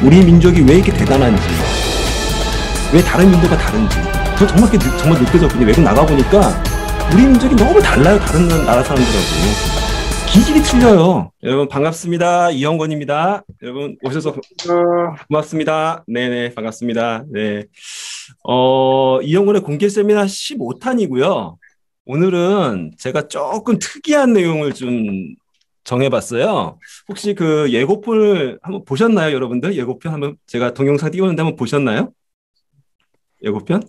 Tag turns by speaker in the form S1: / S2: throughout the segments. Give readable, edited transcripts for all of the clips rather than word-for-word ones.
S1: 우리 민족이 왜 이렇게 대단한지, 왜 다른 민족과 다른지, 저 정말 정말 느껴졌거든요. 외국 나가보니까 우리 민족이 너무 달라요. 다른 나라 사람들하고. 기질이 틀려요. 여러분 반갑습니다. 이영건입니다. 여러분 오셔서 고맙습니다. 네네 반갑습니다. 네. 이영건의 공개 세미나 15탄이고요. 오늘은 제가 조금 특이한 내용을 좀 정해봤어요. 혹시 그 예고편을 한번 보셨나요, 여러분들? 예고편 한번 제가 동영상 띄우는데 한번 보셨나요? 예고편?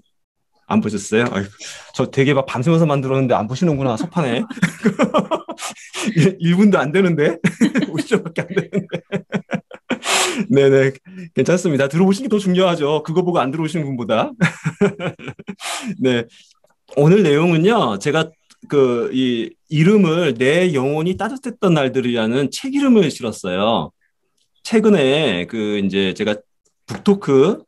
S1: 안 보셨어요? 아이고, 저 되게 막 밤새면서 만들었는데 안 보시는구나, 섭하네. 1분도 안 되는데? 50초밖에 안 되는데. 네네. 괜찮습니다. 들어보시는 게 더 중요하죠. 그거 보고 안 들어오시는 분보다. 네. 오늘 내용은요, 제가 이 이름을 내 영혼이 따뜻했던 날들이라는 책 이름을 실었어요. 최근에 이제 제가 북토크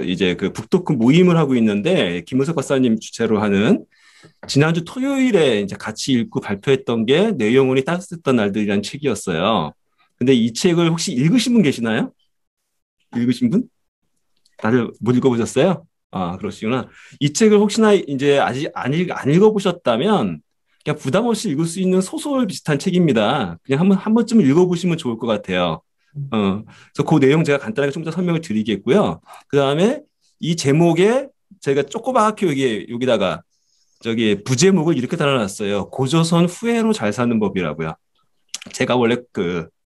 S1: 이제 북토크 모임을 하고 있는데 김은석 박사님 주최로 하는 지난주 토요일에 이제 같이 읽고 발표했던 게 내 영혼이 따뜻했던 날들이라는 책이었어요. 근데 이 책을 혹시 읽으신 분 계시나요? 읽으신 분? 다들 못 읽어보셨어요? 아, 그러시구나. 이 책을 혹시나 이제 아직 안 읽어보셨다면 그냥 부담 없이 읽을 수 있는 소설 비슷한 책입니다. 그냥 한 번쯤 읽어보시면 좋을 것 같아요. 그래서 그 내용 제가 간단하게 좀 더 설명을 드리겠고요. 그 다음에 이 제목에 제가 조그맣게 여기다가 저기 부제목을 이렇게 달아놨어요. 고조선 후회로 잘 사는 법이라고요. 제가 원래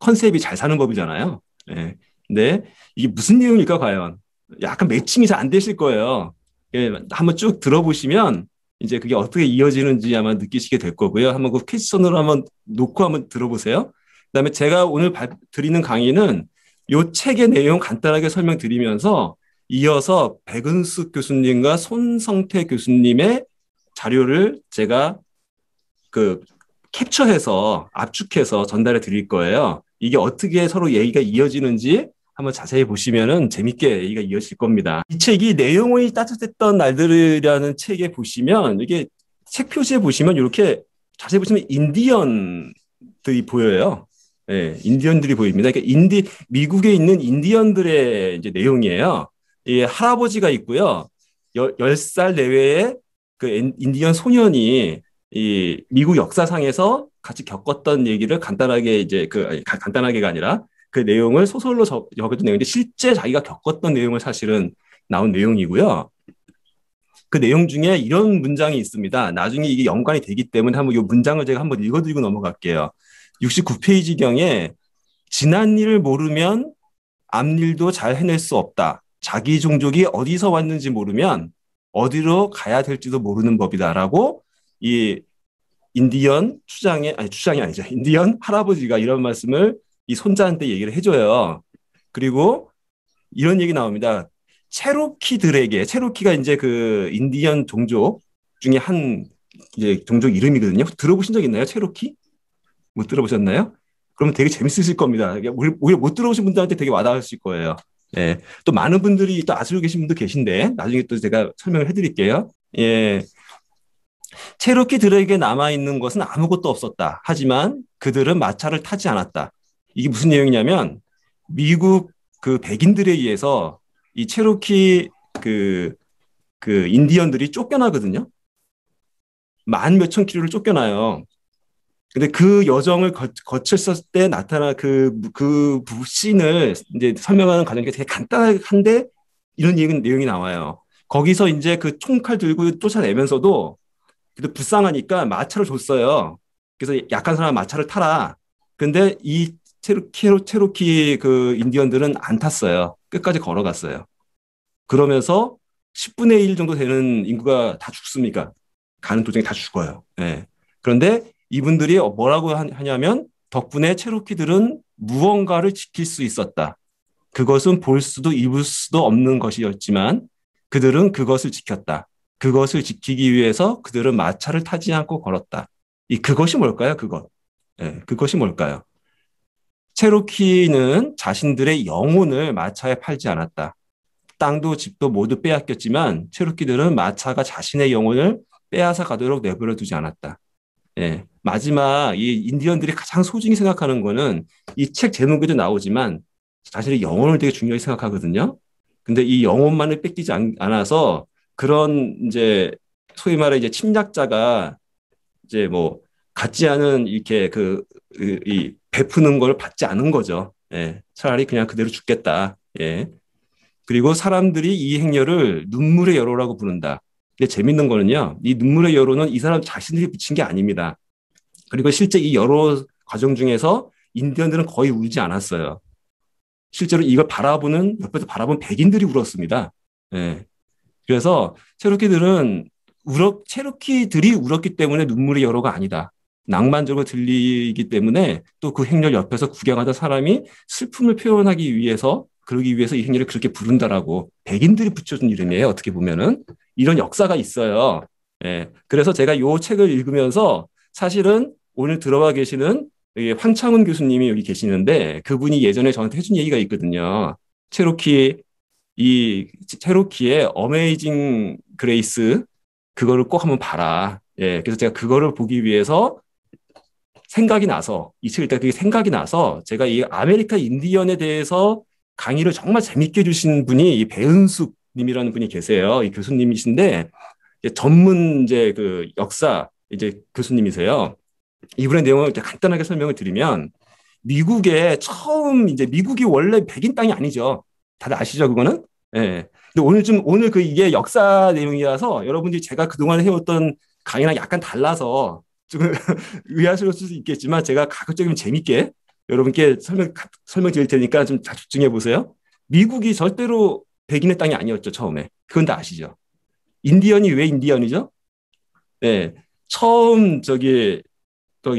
S1: 컨셉이 잘 사는 법이잖아요. 예. 근데 이게 무슨 내용일까 과연? 약간 매칭이 잘 안 되실 거예요. 예, 한번 쭉 들어보시면 이제 그게 어떻게 이어지는지 아마 느끼시게 될 거고요. 한번 그 퀘스천으로 한번 놓고 한번 들어보세요. 그다음에 제가 오늘 드리는 강의는 이 책의 내용 간단하게 설명드리면서 이어서 백은숙 교수님과 손성태 교수님의 자료를 제가 캡처해서 압축해서 전달해 드릴 거예요. 이게 어떻게 서로 얘기가 이어지는지 한번 자세히 보시면은 재밌게 얘기가 이어질 겁니다. 이 책이 내 영혼이 따뜻했던 날들이라는 책에 보시면 이게 책 표지에 보시면 이렇게 자세히 보시면 인디언들이 보여요. 네, 인디언들이 보입니다. 그러니까 미국에 있는 인디언들의 이제 내용이에요. 이 할아버지가 있고요. 10살 내외의 인디언 소년이 이 미국 역사상에서 같이 겪었던 얘기를 간단하게 간단하게가 아니라 그 내용을 소설로 적었던 내용인데 실제 자기가 겪었던 내용을 사실은 나온 내용이고요. 그 내용 중에 이런 문장이 있습니다. 나중에 이게 연관이 되기 때문에 한번 이 문장을 제가 한번 읽어드리고 넘어갈게요. 69페이지경에 지난 일을 모르면 앞일도 잘 해낼 수 없다. 자기 종족이 어디서 왔는지 모르면 어디로 가야 될지도 모르는 법이다라고 이 추장이 아니죠. 인디언 할아버지가 이런 말씀을 이 손자한테 얘기를 해줘요. 그리고 이런 얘기 나옵니다. 체로키가 이제 인디언 종족 중에 한 이제 종족 이름이거든요. 들어보신 적 있나요? 체로키? 못 들어보셨나요? 그러면 되게 재밌으실 겁니다. 오히려 못 들어보신 분들한테 되게 와닿으실 거예요. 예. 또 많은 분들이 또 아시고 계신 분도 계신데 나중에 또 제가 설명을 해드릴게요. 예. 체로키들에게 남아있는 것은 아무것도 없었다. 하지만 그들은 마차를 타지 않았다. 이게 무슨 내용이냐면 미국 백인들에 의해서 이 체로키 인디언들이 쫓겨나거든요. 만 몇천 킬로를 쫓겨나요. 근데 그 여정을 거쳤을 때 나타난 그 씬을 이제 설명하는 과정이 되게 간단한데 이런 내용이 나와요. 거기서 이제 그 총칼 들고 쫓아내면서도 그래도 불쌍하니까 마차를 줬어요. 그래서 약한 사람 마차를 타라. 근데 이 체로키 인디언들은 안 탔어요. 끝까지 걸어갔어요. 그러면서 10분의 1 정도 되는 인구가 다 죽습니까? 가는 도중에 다 죽어요. 네. 그런데 이분들이 뭐라고 하냐면 덕분에 체로키들은 무언가를 지킬 수 있었다. 그것은 볼 수도 입을 수도 없는 것이었지만 그들은 그것을 지켰다. 그것을 지키기 위해서 그들은 마차를 타지 않고 걸었다. 그것이 뭘까요? 네, 그것이 뭘까요? 체로키는 자신들의 영혼을 마차에 팔지 않았다. 땅도 집도 모두 빼앗겼지만 체로키들은 마차가 자신의 영혼을 빼앗아 가도록 내버려 두지 않았다. 예, 마지막 이 인디언들이 가장 소중히 생각하는 거는 이 책 제목에도 나오지만 자신의 영혼을 되게 중요하게 생각하거든요. 근데 이 영혼만을 뺏기지 않아서 그런 이제 소위 말해 이제 침략자가 이제 뭐 갖지 않은 이렇게 이 베푸는 걸 받지 않은 거죠. 예. 차라리 그냥 그대로 죽겠다. 예. 그리고 사람들이 이 행렬을 눈물의 여로라고 부른다. 근데 재밌는 거는요. 이 눈물의 여로는 이 사람 자신들이 붙인 게 아닙니다. 그리고 실제 이 여로 과정 중에서 인디언들은 거의 울지 않았어요. 실제로 이걸 옆에서 바라본 백인들이 울었습니다. 예. 그래서 체로키들이 울었기 때문에 눈물의 여로가 아니다. 낭만적으로 들리기 때문에 또 그 행렬 옆에서 구경하던 사람이 슬픔을 표현하기 위해서 그러기 위해서 이 행렬을 그렇게 부른다라고 백인들이 붙여준 이름이에요. 어떻게 보면은 이런 역사가 있어요. 예. 그래서 제가 이 책을 읽으면서 사실은 오늘 들어와 계시는 황창훈 교수님이 여기 계시는데 그분이 예전에 저한테 해준 얘기가 있거든요. 체로키 이 체로키의 어메이징 그레이스 그거를 꼭 한번 봐라. 예, 그래서 제가 그거를 보기 위해서 생각이 나서 이 책을 때 그게 생각이 나서 제가 이 아메리카 인디언에 대해서 강의를 정말 재밌게 해주신 분이 이 배은숙 님이라는 분이 계세요. 이 교수님이신데 전문 이제 그 역사 이제 교수님이세요. 이분의 내용을 간단하게 설명을 드리면 미국이 원래 백인 땅이 아니죠. 다들 아시죠, 그거는? 예. 근데 오늘 이게 역사 내용이라서 여러분들이 제가 그동안 해왔던 강의랑 약간 달라서 좀 의아스러울 수도 있겠지만 제가 가급적이면 재밌게 여러분께 설명 드릴 테니까 좀 집중해 보세요. 미국이 절대로 백인의 땅이 아니었죠, 처음에. 그건 다 아시죠? 인디언이 왜 인디언이죠? 예. 처음 저기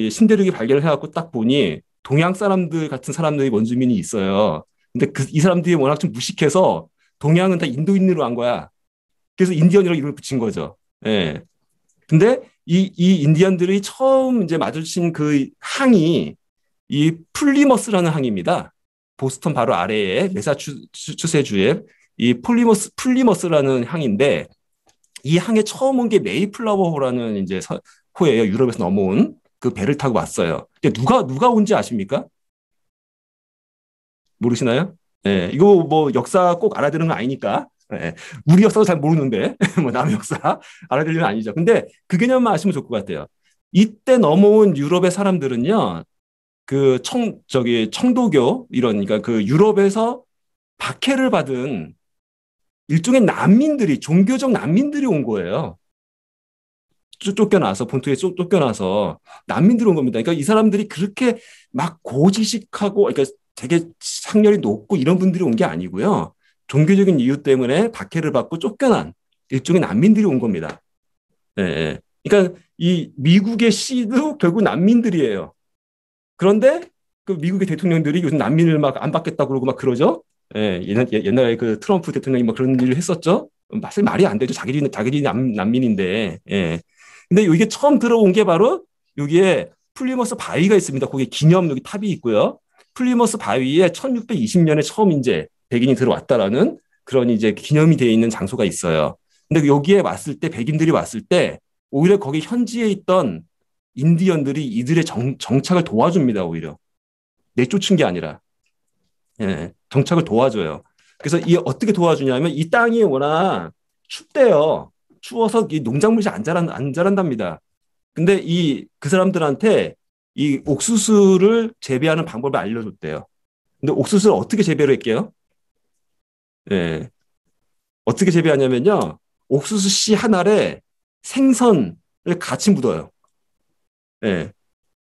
S1: 신대륙이 발견을 해갖고 딱 보니 동양 사람들 같은 사람들이 원주민이 있어요. 근데 이 사람들이 워낙 좀 무식해서 동양은 다 인도인으로 한 거야. 그래서 인디언이라고 이름을 붙인 거죠. 예. 근데 이 인디언들이 처음 이제 마주친 그 항이 이 플리머스라는 항입니다. 보스턴 바로 아래에 매사추세주의 이 플리머스라는 항인데 이 항에 처음 온 게 메이플라워호라는 이제 호예요. 유럽에서 넘어온 그 배를 타고 왔어요. 근데 누가 온지 아십니까? 모르시나요? 예, 이거 뭐 역사 꼭 알아야 되는 건 아니니까. 예, 우리 역사도 잘 모르는데 뭐 남의 역사 알아야 될 일은 아니죠. 근데 그 개념만 아시면 좋을 것 같아요. 이때 넘어온 유럽의 사람들은요, 청도교 이런 그러니까 그 유럽에서 박해를 받은 일종의 종교적 난민들이 온 거예요. 쫓겨나서 본토에 쫓겨나서 난민들이 온 겁니다. 그러니까 이 사람들이 그렇게 막 고지식하고 그러니까 되게 학렬이 높고 이런 분들이 온 게 아니고요. 종교적인 이유 때문에 박해를 받고 쫓겨난 일종의 난민들이 온 겁니다. 예, 예. 그러니까 이 미국의 시도 결국 난민들이에요. 그런데 그 미국의 대통령들이 요즘 난민을 막 안 받겠다고 그러고 막 그러죠. 예, 옛날에 그 트럼프 대통령이 막 그런 일을 했었죠. 사실 말이 안 되죠. 자기들이 난민인데. 예. 근데 이게 처음 들어온 게 바로 여기에 플리머스 바위가 있습니다. 거기에 기념 여기 탑이 있고요. 플리머스 바위에 1620년에 처음 이제 백인이 들어왔다라는 그런 이제 기념이 되어 있는 장소가 있어요. 근데 여기에 왔을 때 백인들이 왔을 때 오히려 거기 현지에 있던 인디언들이 이들의 정착을 도와줍니다. 오히려 내쫓은 게 아니라 정착을 도와줘요. 그래서 이 어떻게 도와주냐면 이 땅이 워낙 춥대요. 추워서 이 농작물이 안 자란답니다. 근데 그 사람들한테 이 옥수수를 재배하는 방법을 알려줬대요. 근데 옥수수를 어떻게 재배를 할게요? 예. 어떻게 재배하냐면요. 옥수수 씨 하나에 생선을 같이 묻어요. 예.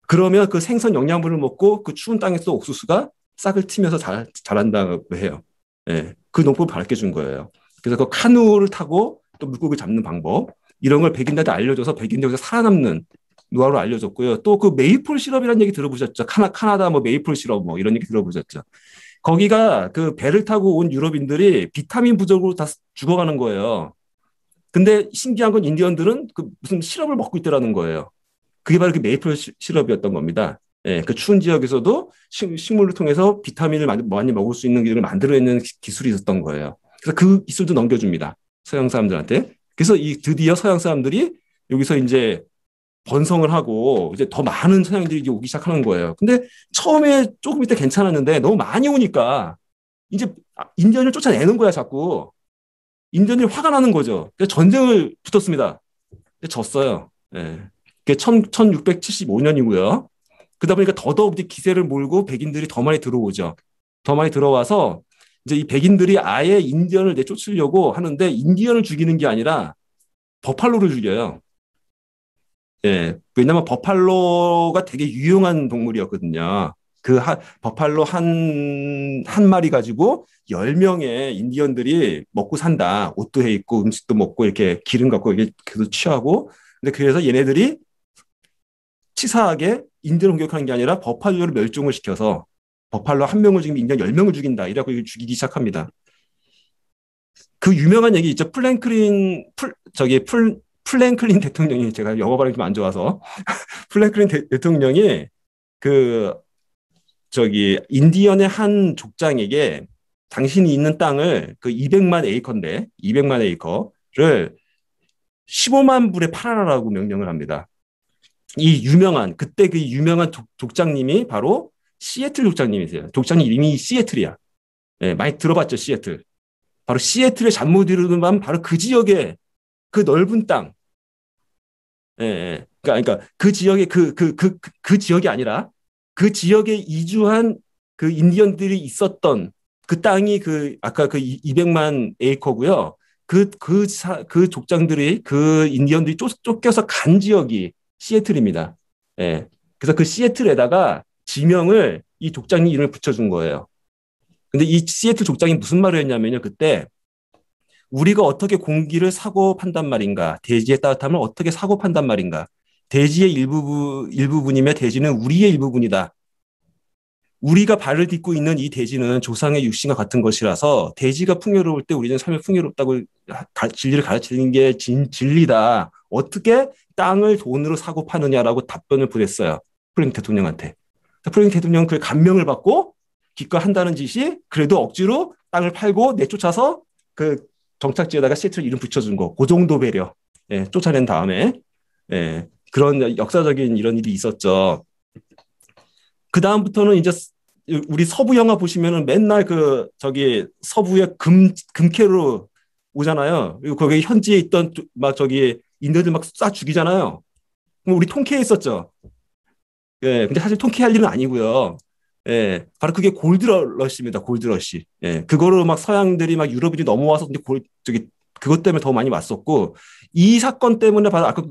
S1: 그러면 그 생선 영양분을 먹고 그 추운 땅에서 옥수수가 싹을 틔면서 자란다고 해요. 예. 그 농법을 가르쳐 준 거예요. 그래서 그 카누를 타고 또 물고기 잡는 방법 이런 걸 백인들한테 알려줘서 백인들에서 살아남는 노하우를 알려줬고요. 또 그 메이플 시럽이라는 얘기 들어보셨죠? 카나다 뭐 메이플 시럽 뭐 이런 얘기 들어보셨죠? 거기가 그 배를 타고 온 유럽인들이 비타민 부족으로 다 죽어가는 거예요. 근데 신기한 건 인디언들은 그 무슨 시럽을 먹고 있더라는 거예요. 그게 바로 그 메이플 시럽이었던 겁니다. 예, 그 추운 지역에서도 식물을 통해서 비타민을 많이 먹을 수 있는 걸 만들어내는 기술이 있었던 거예요. 그래서 그 기술도 넘겨줍니다. 서양 사람들한테. 그래서 드디어 서양 사람들이 여기서 이제 번성을 하고 이제 더 많은 서양인들이 이제 오기 시작하는 거예요. 근데 처음에 조금 이때 괜찮았는데 너무 많이 오니까 이제 인디언을 쫓아내는 거야, 자꾸. 인디언이 화가 나는 거죠. 그래서 전쟁을 붙었습니다. 졌어요. 예. 그게 1675년이고요. 그러다 보니까 더더욱 기세를 몰고 백인들이 더 많이 들어오죠. 더 많이 들어와서 이제 이 백인들이 아예 인디언을 내쫓으려고 하는데 인디언을 죽이는 게 아니라 버팔로를 죽여요. 예. 왜냐면 버팔로가 되게 유용한 동물이었거든요. 버팔로 한 마리 가지고 10명의 인디언들이 먹고 산다. 옷도 해 입고 음식도 먹고 이렇게 기름 갖고 이렇게 계속 취하고. 근데 그래서 얘네들이 치사하게 인디언을 공격하는 게 아니라 버팔로를 멸종을 시켜서 버팔로 한 명을 죽이면 인디언 10명을 죽인다. 이라고 죽이기 시작합니다. 그 유명한 얘기 있죠. 플랭클린 대통령이 제가 영어 발음이 좀 안 좋아서 플랭클린 대통령이 그 인디언의 한 족장에게 당신이 있는 땅을 그 200만 에이커인데 200만 에이커를 15만 불에 팔아라라고 명령을 합니다. 그때 그 유명한 족장님이 바로 시애틀 족장님이세요. 족장님 이름이 시애틀이야. 네, 많이 들어봤죠, 시애틀. 바로 시애틀의 잠 못 이루는 밤 바로 그 지역에 그 넓은 땅. 예, 예. 그러니까 그 지역에 그 지역이 아니라 그 지역에 이주한 그 인디언들이 있었던 그 땅이 아까 그 200만 에이커고요. 그 족장들이 그 인디언들이 쫓겨서 간 지역이 시애틀입니다. 예. 그래서 그 시애틀에다가 지명을 이 족장님 이름을 붙여준 거예요. 근데 이 시애틀 족장이 무슨 말을 했냐면요. 그때 우리가 어떻게 공기를 사고 판단 말인가? 대지의 따뜻함을 어떻게 사고 판단 말인가? 대지의 일부분이며 대지는 우리의 일부분이다. 우리가 발을 딛고 있는 이 대지는 조상의 육신과 같은 것이라서 대지가 풍요로울 때 우리는 삶이 풍요롭다고 진리를 가르치는 게 진리다. 어떻게 땅을 돈으로 사고 파느냐라고 답변을 보냈어요. 프랭클린 대통령한테. 프랭클린 대통령은 그 감명을 받고 기껏 한다는 짓이 그래도 억지로 땅을 팔고 내쫓아서 그 정착지에다가 시애틀 이름 붙여준 거. 그 정도 배려. 예, 쫓아낸 다음에 예, 그런 역사적인 이런 일이 있었죠. 그 다음부터는 이제 우리 서부 영화 보시면은 맨날 서부의 금캐로 오잖아요. 그리고 거기 현지에 있던 인디언들 막 쏴 죽이잖아요. 그럼 우리 통쾌해 있었죠. 예, 근데 사실 통쾌할 일은 아니고요. 예, 바로 그게 골드러시입니다. 골드러시. 예, 그거로 막 서양들이 막 유럽인이 넘어와서 그것 때문에 더 많이 왔었고, 이 사건 때문에 바로 아까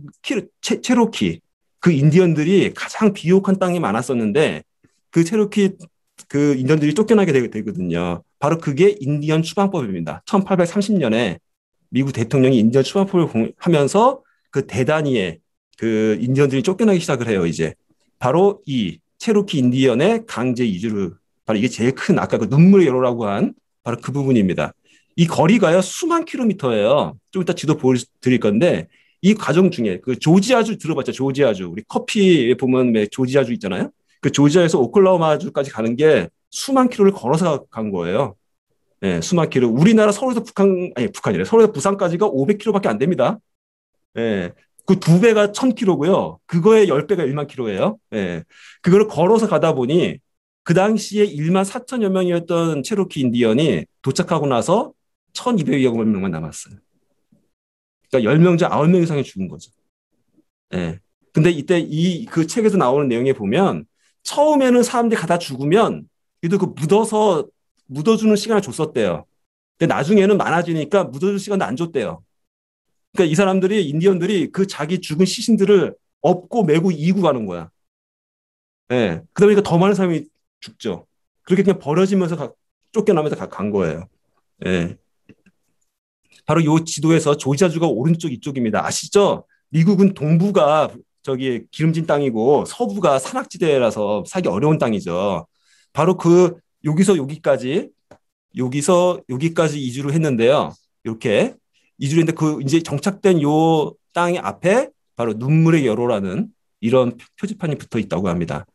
S1: 체로키, 그 인디언들이 가장 비옥한 땅이 많았었는데, 그 체로키 그 인디언들이 쫓겨나게 되거든요. 바로 그게 인디언 추방법입니다. 1830년에 미국 대통령이 인디언 추방법을 하면서 그 대단위에 그 인디언들이 쫓겨나기 시작을 해요, 이제. 바로 이 체로키 인디언의 강제 이주를, 바로 이게 제일 큰 아까 그 눈물의 여로라고 한 바로 그 부분입니다. 이 거리가요, 수만 킬로미터예요. 좀 이따 지도 보여드릴 건데, 이 과정 중에 그 조지아주 들어봤죠? 조지아주. 우리 커피에 보면 조지아주 있잖아요. 그 조지아에서 오클라호마주까지 가는 게 수만 킬로를 걸어서 간 거예요. 예, 수만 킬로. 우리나라 서울에서 북한이래. 서울에서 부산까지가 500킬로밖에 안 됩니다. 예. 그 2배가 1000킬로고요. 그거의 10배가 1만 킬로예요. 예. 그거를 걸어서 가다 보니 그 당시에 1만 4천여 명이었던 체로키 인디언이 도착하고 나서 1200여 명만 남았어요. 그러니까 10명 중 9명 이상이 죽은 거죠. 예. 근데 이때 그 책에서 나오는 내용에 보면 처음에는 사람들이 가다 죽으면 그래도 묻어주는 시간을 줬었대요. 근데 나중에는 많아지니까 묻어줄 시간도 안 줬대요. 그러니까 이 사람들이, 인디언들이 그 자기 죽은 시신들을 업고 메고 이고 가는 거야. 예. 그러다 보니까 더 많은 사람이 죽죠. 그렇게 그냥 버려지면서 쫓겨나면서 간 거예요. 예. 바로 요 지도에서 조지아주가 오른쪽 이쪽입니다. 아시죠? 미국은 동부가 기름진 땅이고 서부가 산악지대라서 살기 어려운 땅이죠. 바로 여기서 여기까지 이주를 했는데요. 이렇게 이주를 했는데 이제 정착된 요 땅의 앞에 바로 눈물의 여로라는 이런 표지판이 붙어 있다고 합니다.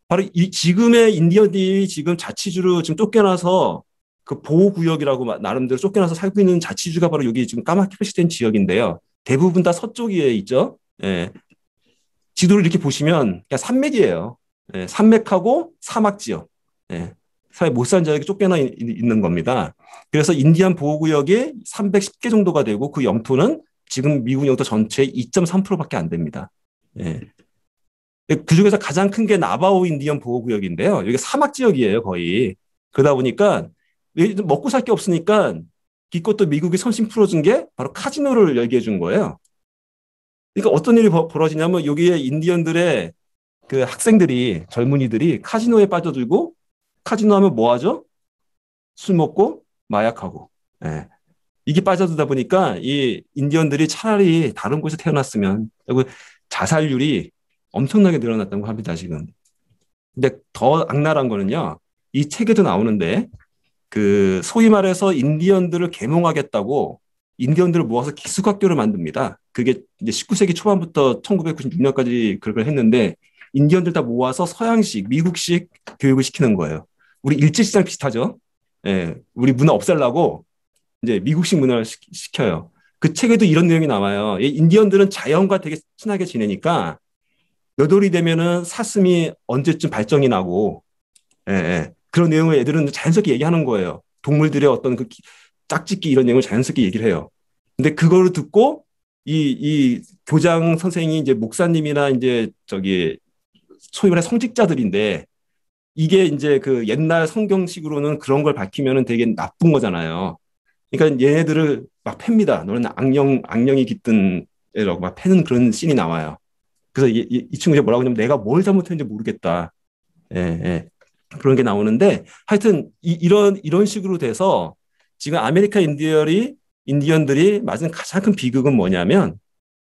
S1: 바로 지금의 인디언들이 지금 자치주로 지금 쫓겨나서 그 보호구역이라고 나름대로 쫓겨나서 살고 있는 자치주가 바로 여기 지금 까맣게 표시된 지역인데요. 대부분 다 서쪽에 있죠. 예. 지도를 이렇게 보시면 그냥 산맥이에요. 예. 산맥하고 사막 지역. 예. 사회 못 사는 자에게 쫓겨나 있는 겁니다. 그래서 인디안 보호구역이 310개 정도가 되고 그 영토는 지금 미국 영토 전체의 2.3%밖에 안 됩니다. 예. 그 중에서 가장 큰 게 나바오 인디언 보호구역인데요. 여기 사막 지역이에요, 거의. 그러다 보니까 먹고 살 게 없으니까 기껏 미국이 선심 풀어준 게 바로 카지노를 열게 해준 거예요. 그러니까 어떤 일이 벌어지냐면 여기에 인디언들의 그 학생들이 젊은이들이 카지노에 빠져들고 카지노 하면 뭐 하죠? 술 먹고 마약하고. 예. 이게 빠져들다 보니까 이 인디언들이 차라리 다른 곳에 태어났으면 그리고 자살률이 엄청나게 늘어났다고 합니다, 지금. 근데 더 악랄한 거는요. 이 책에도 나오는데 그 소위 말해서 인디언들을 계몽하겠다고 인디언들을 모아서 기숙학교를 만듭니다. 그게 이제 19세기 초반부터 1996년까지 그걸 했는데 인디언들 다 모아서 서양식, 미국식 교육을 시키는 거예요. 우리 일제시장 비슷하죠? 예, 우리 문화 없애려고 이제 미국식 문화를 시켜요. 그 책에도 이런 내용이 나와요. 인디언들은 자연과 되게 친하게 지내니까 여돌이 되면은 사슴이 언제쯤 발정이 나고, 예, 예. 그런 내용을 애들은 자연스럽게 얘기하는 거예요. 동물들의 어떤 그 짝짓기 이런 내용을 자연스럽게 얘기를 해요. 근데 그거를 듣고 이 교장 선생이 이제 목사님이나 이제 저기 소위 말해 성직자들인데 이게 이제 그 옛날 성경식으로는 그런 걸 밝히면은 되게 나쁜 거잖아요. 그러니까 얘네들을 막 팹니다. 너는 악령이 깃든 애라고 막 패는 그런 씬이 나와요. 그래서 이 친구가 뭐라고 하냐면 내가 뭘 잘못했는지 모르겠다. 예, 예. 그런 게 나오는데 하여튼 이런 식으로 돼서 지금 아메리카 인디언들이 맞은 가장 큰 비극은 뭐냐면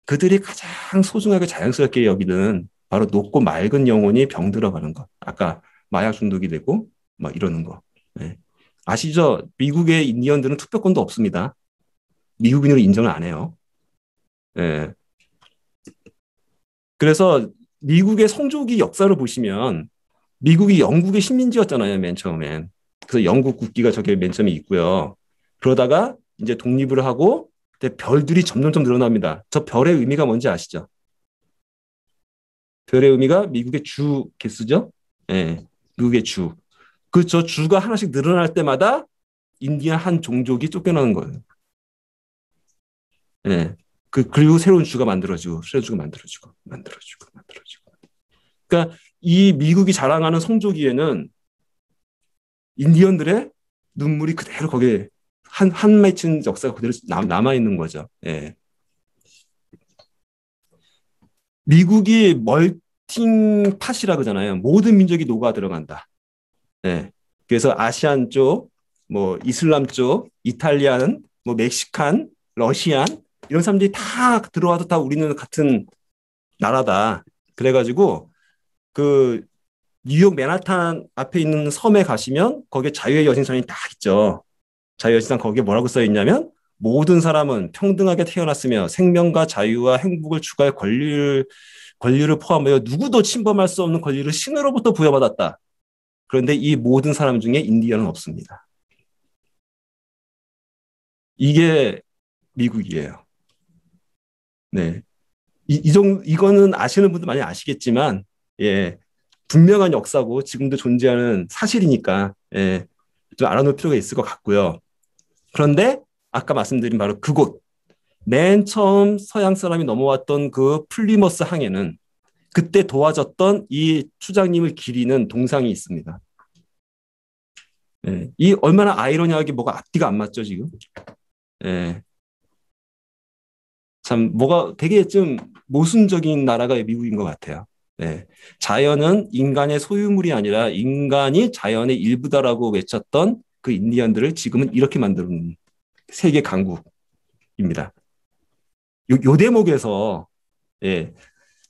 S1: 그들이 가장 소중하게 자연스럽게 여기는 바로 높고 맑은 영혼이 병들어가는 것. 아까 마약 중독이 되고 막 이러는 거. 예. 아시죠? 미국의 인디언들은 투표권도 없습니다. 미국인으로 인정을 안 해요. 예. 그래서 미국의 성조기 역사를 보시면 미국이 영국의 식민지였잖아요, 맨 처음엔. 그래서 영국 국기가 저게 맨 처음에 있고요. 그러다가 이제 독립을 하고 별들이 점점점 늘어납니다. 저 별의 의미가 뭔지 아시죠? 별의 의미가 미국의 주 개수죠? 예, 미국의 주. 그 저 주가 하나씩 늘어날 때마다 인디안 한 종족이 쫓겨나는 거예요. 예. 그리고 새로운 주가 만들어지고, 새로운 주가 만들어지고. 그러니까 이 미국이 자랑하는 성조기에는 인디언들의 눈물이 그대로 거기에 한 맺힌 역사가 그대로 남아있는 거죠. 예. 미국이 멀팅 팟이라 그러잖아요. 모든 민족이 녹아 들어간다. 예. 그래서 아시안 쪽, 뭐 이슬람 쪽, 이탈리안, 뭐 멕시칸, 러시안 이런 사람들이 다 들어와도 다 우리는 같은 나라다. 그래가지고 그 뉴욕 맨하탄 앞에 있는 섬에 가시면 거기에 자유의 여신상이 딱 있죠. 자유의 여신상 거기에 뭐라고 써 있냐면 모든 사람은 평등하게 태어났으며 생명과 자유와 행복을 추구할 권리를 포함하여 누구도 침범할 수 없는 권리를 신으로부터 부여받았다. 그런데 이 모든 사람 중에 인디언은 없습니다. 이게 미국이에요. 네. 이거는 아시는 분들 많이 아시겠지만, 예. 분명한 역사고 지금도 존재하는 사실이니까, 예. 좀 알아놓을 필요가 있을 것 같고요. 그런데 아까 말씀드린 바로 그곳, 맨 처음 서양 사람이 넘어왔던 그 플리머스 항해는 그때 도와줬던 이 추장님을 기리는 동상이 있습니다. 예. 이 얼마나 아이러니하게 뭐가 앞뒤가 안 맞죠, 지금? 예. 참 뭐가 되게 좀 모순적인 나라가 미국인 것 같아요. 네. 자연은 인간의 소유물이 아니라 인간이 자연의 일부다라고 외쳤던 그 인디언들을 지금은 이렇게 만드는 세계 강국입니다. 요 대목에서 예,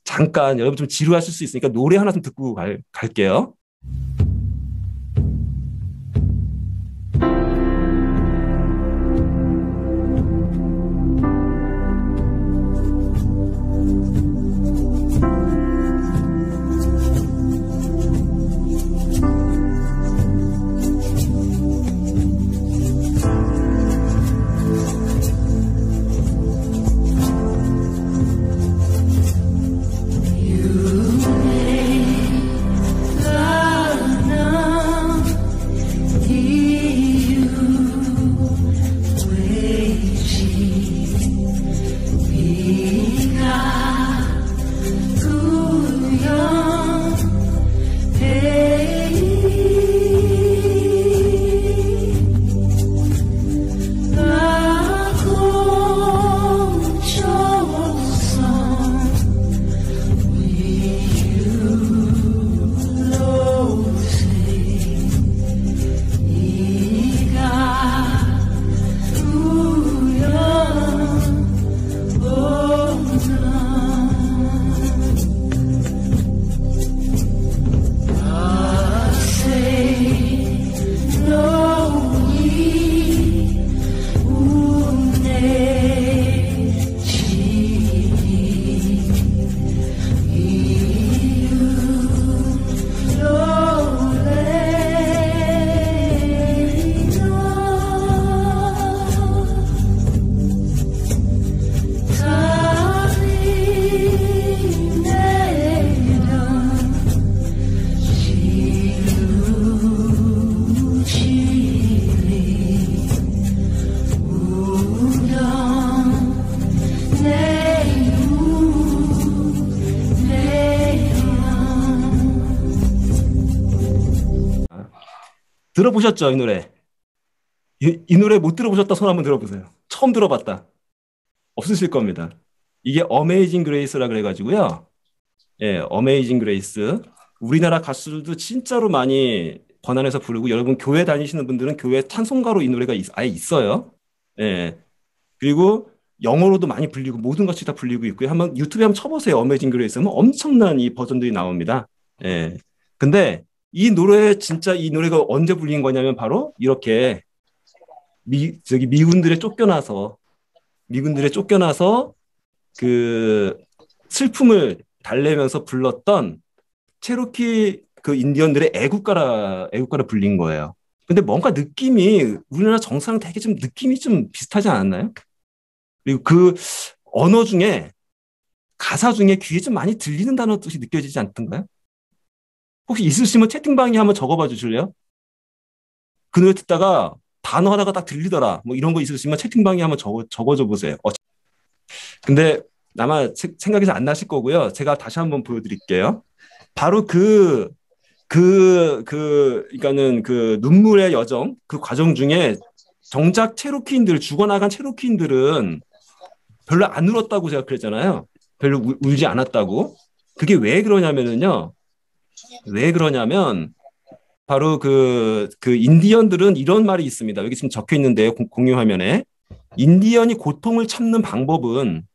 S1: 잠깐 여러분 좀 지루하실 수 있으니까 노래 하나 좀 듣고 갈게요.
S2: You made love.
S1: 들어보셨죠, 이 노래? 이 노래 못 들어보셨다 손 한번 들어보세요. 처음 들어봤다. 없으실 겁니다. 이게 어메이징 그레이스라 그래가지고요. 예, 어메이징 그레이스. 우리나라 가수들도 진짜로 많이 번안해서 부르고 여러분 교회 다니시는 분들은 교회 찬송가로 이 노래가 아예 있어요. 예. 그리고 영어로도 많이 불리고 모든 것이 다 불리고 있고요. 한번 유튜브에 한번 쳐보세요. 어메이징 그레이스 하면 엄청난 이 버전들이 나옵니다. 예. 근데 이 노래 진짜 이 노래가 언제 불린 거냐면 바로 이렇게 미군들에 쫓겨나서 그 슬픔을 달래면서 불렀던 체로키 그 인디언들의 애국가라 불린 거예요. 근데 뭔가 느낌이 우리나라 정서랑 되게 좀 느낌이 좀 비슷하지 않았나요? 그리고 그 언어 중에 가사 중에 귀에 좀 많이 들리는 단어 뜻이 느껴지지 않던가요? 혹시 있으시면 채팅방에 한번 적어봐 주실래요? 그 노래 듣다가 단어 하나가 딱 들리더라. 뭐 이런 거 있으시면 채팅방에 한번 적어줘 보세요. 근데 아마 생각이 안 나실 거고요. 제가 다시 한번 보여드릴게요. 바로 그러니까는 그 눈물의 여정, 그 과정 중에 정작 죽어나간 체로키인들은 별로 안 울었다고 제가 그랬잖아요. 별로 울지 않았다고. 그게 왜 그러냐면은요. 왜 그러냐면 바로 그 인디언들은 이런 말이 있습니다. 여기 지금 적혀 있는데요. 공유 화면에. 인디언이 고통을 참는 방법은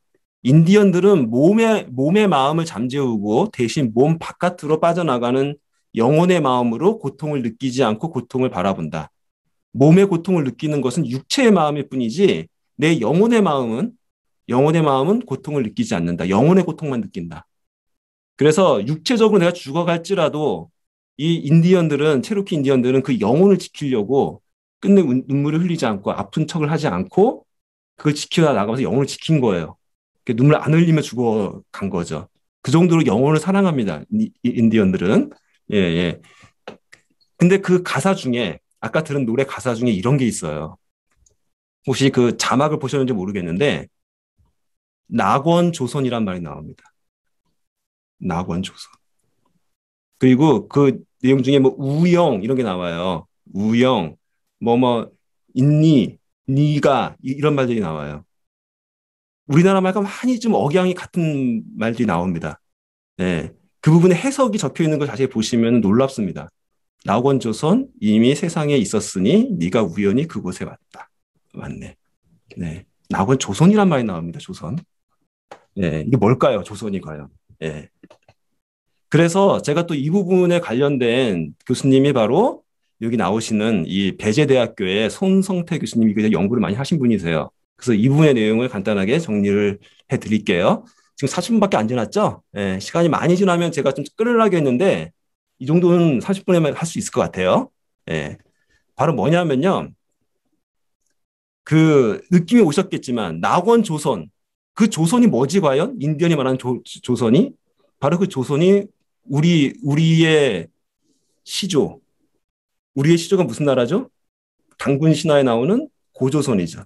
S1: 인디언들은 몸의 마음을 잠재우고 대신 몸 바깥으로 빠져나가는 영혼의 마음으로 고통을 느끼지 않고 고통을 바라본다. 몸의 고통을 느끼는 것은 육체의 마음일 뿐이지 내 영혼의 마음은 고통을 느끼지 않는다. 영혼의 고통만 느낀다. 그래서 육체적으로 내가 죽어갈지라도 이 체로키 인디언들은 그 영혼을 지키려고 끝내 눈물을 흘리지 않고 아픈 척을 하지 않고 그걸 지키다 나가면서 영혼을 지킨 거예요. 눈물 안 흘리며 죽어간 거죠. 그 정도로 영혼을 사랑합니다. 인디언들은. 예, 예. 근데 그 가사 중에 아까 들은 노래 가사 중에 이런 게 있어요. 혹시 그 자막을 보셨는지 모르겠는데 낙원 조선이란 말이 나옵니다. 낙원 조선. 그리고 그 내용 중에 뭐 우영 이런 게 나와요. 우영, 있니, 니가 이런 말들이 나와요. 우리나라 말과 많이 좀 억양이 같은 말들이 나옵니다. 네. 그 부분에 해석이 적혀 있는 걸 자세히 보시면 놀랍습니다. 낙원 조선 이미 세상에 있었으니 네가 우연히 그곳에 왔다. 맞네. 네. 낙원 조선이란 말이 나옵니다. 조선. 네. 이게 뭘까요? 조선이 과연. 네. 그래서 제가 또 이 부분에 관련된 교수님이 바로 여기 나오시는 이 배재대학교의 손성태 교수님이 그 연구를 많이 하신 분이세요. 그래서 이 부분의 내용을 간단하게 정리를 해드릴게요. 지금 40분밖에 안 지났죠? 예, 시간이 많이 지나면 제가 좀 끌으려고 했는데 이 정도는 30분에만 할 수 있을 것 같아요. 예, 바로 뭐냐면요. 그 느낌이 오셨겠지만 낙원 조선, 그 조선이 뭐지 과연? 인디언이 말하는 조선이? 바로 그 조선이 우리의 시조. 우리의 시조가 무슨 나라죠? 당군 신화에 나오는 고조선이죠.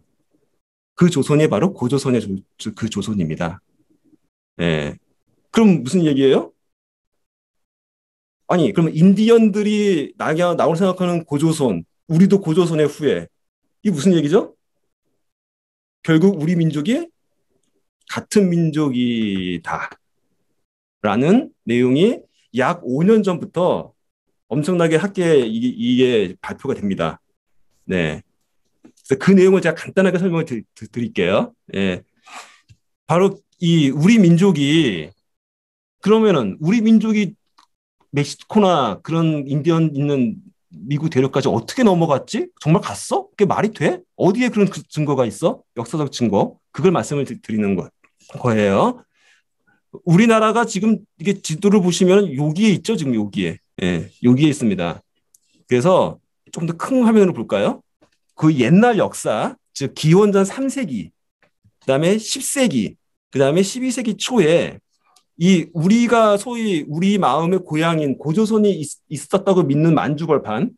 S1: 그 조선이 바로 고조선의 그 조선입니다. 예. 그럼 무슨 얘기예요? 아니, 그럼 인디언들이 나올 생각하는 고조선, 우리도 고조선의 후예. 이게 무슨 얘기죠? 결국 우리 민족이 같은 민족이다. 라는 내용이 약 5년 전부터 엄청나게 학계에 이게 발표가 됩니다. 네. 그래서 그 내용을 제가 간단하게 설명을 드릴게요. 예. 바로 우리 민족이 그러면은 우리 민족이 멕시코나 그런 인디언 있는 미국 대륙까지 어떻게 넘어갔지? 정말 갔어? 그게 말이 돼? 어디에 그런 증거가 있어? 역사적 증거. 그걸 말씀을 드리는 거예요. 우리나라가 지금 이게 지도를 보시면 여기에 있죠, 지금 여기에. 예, 여기에 있습니다. 그래서 좀 더 큰 화면으로 볼까요? 그 옛날 역사, 즉 기원전 3세기, 그다음에 10세기, 그다음에 12세기 초에 우리가 소위 우리 마음의 고향인 고조선이 있었다고 믿는 만주벌판,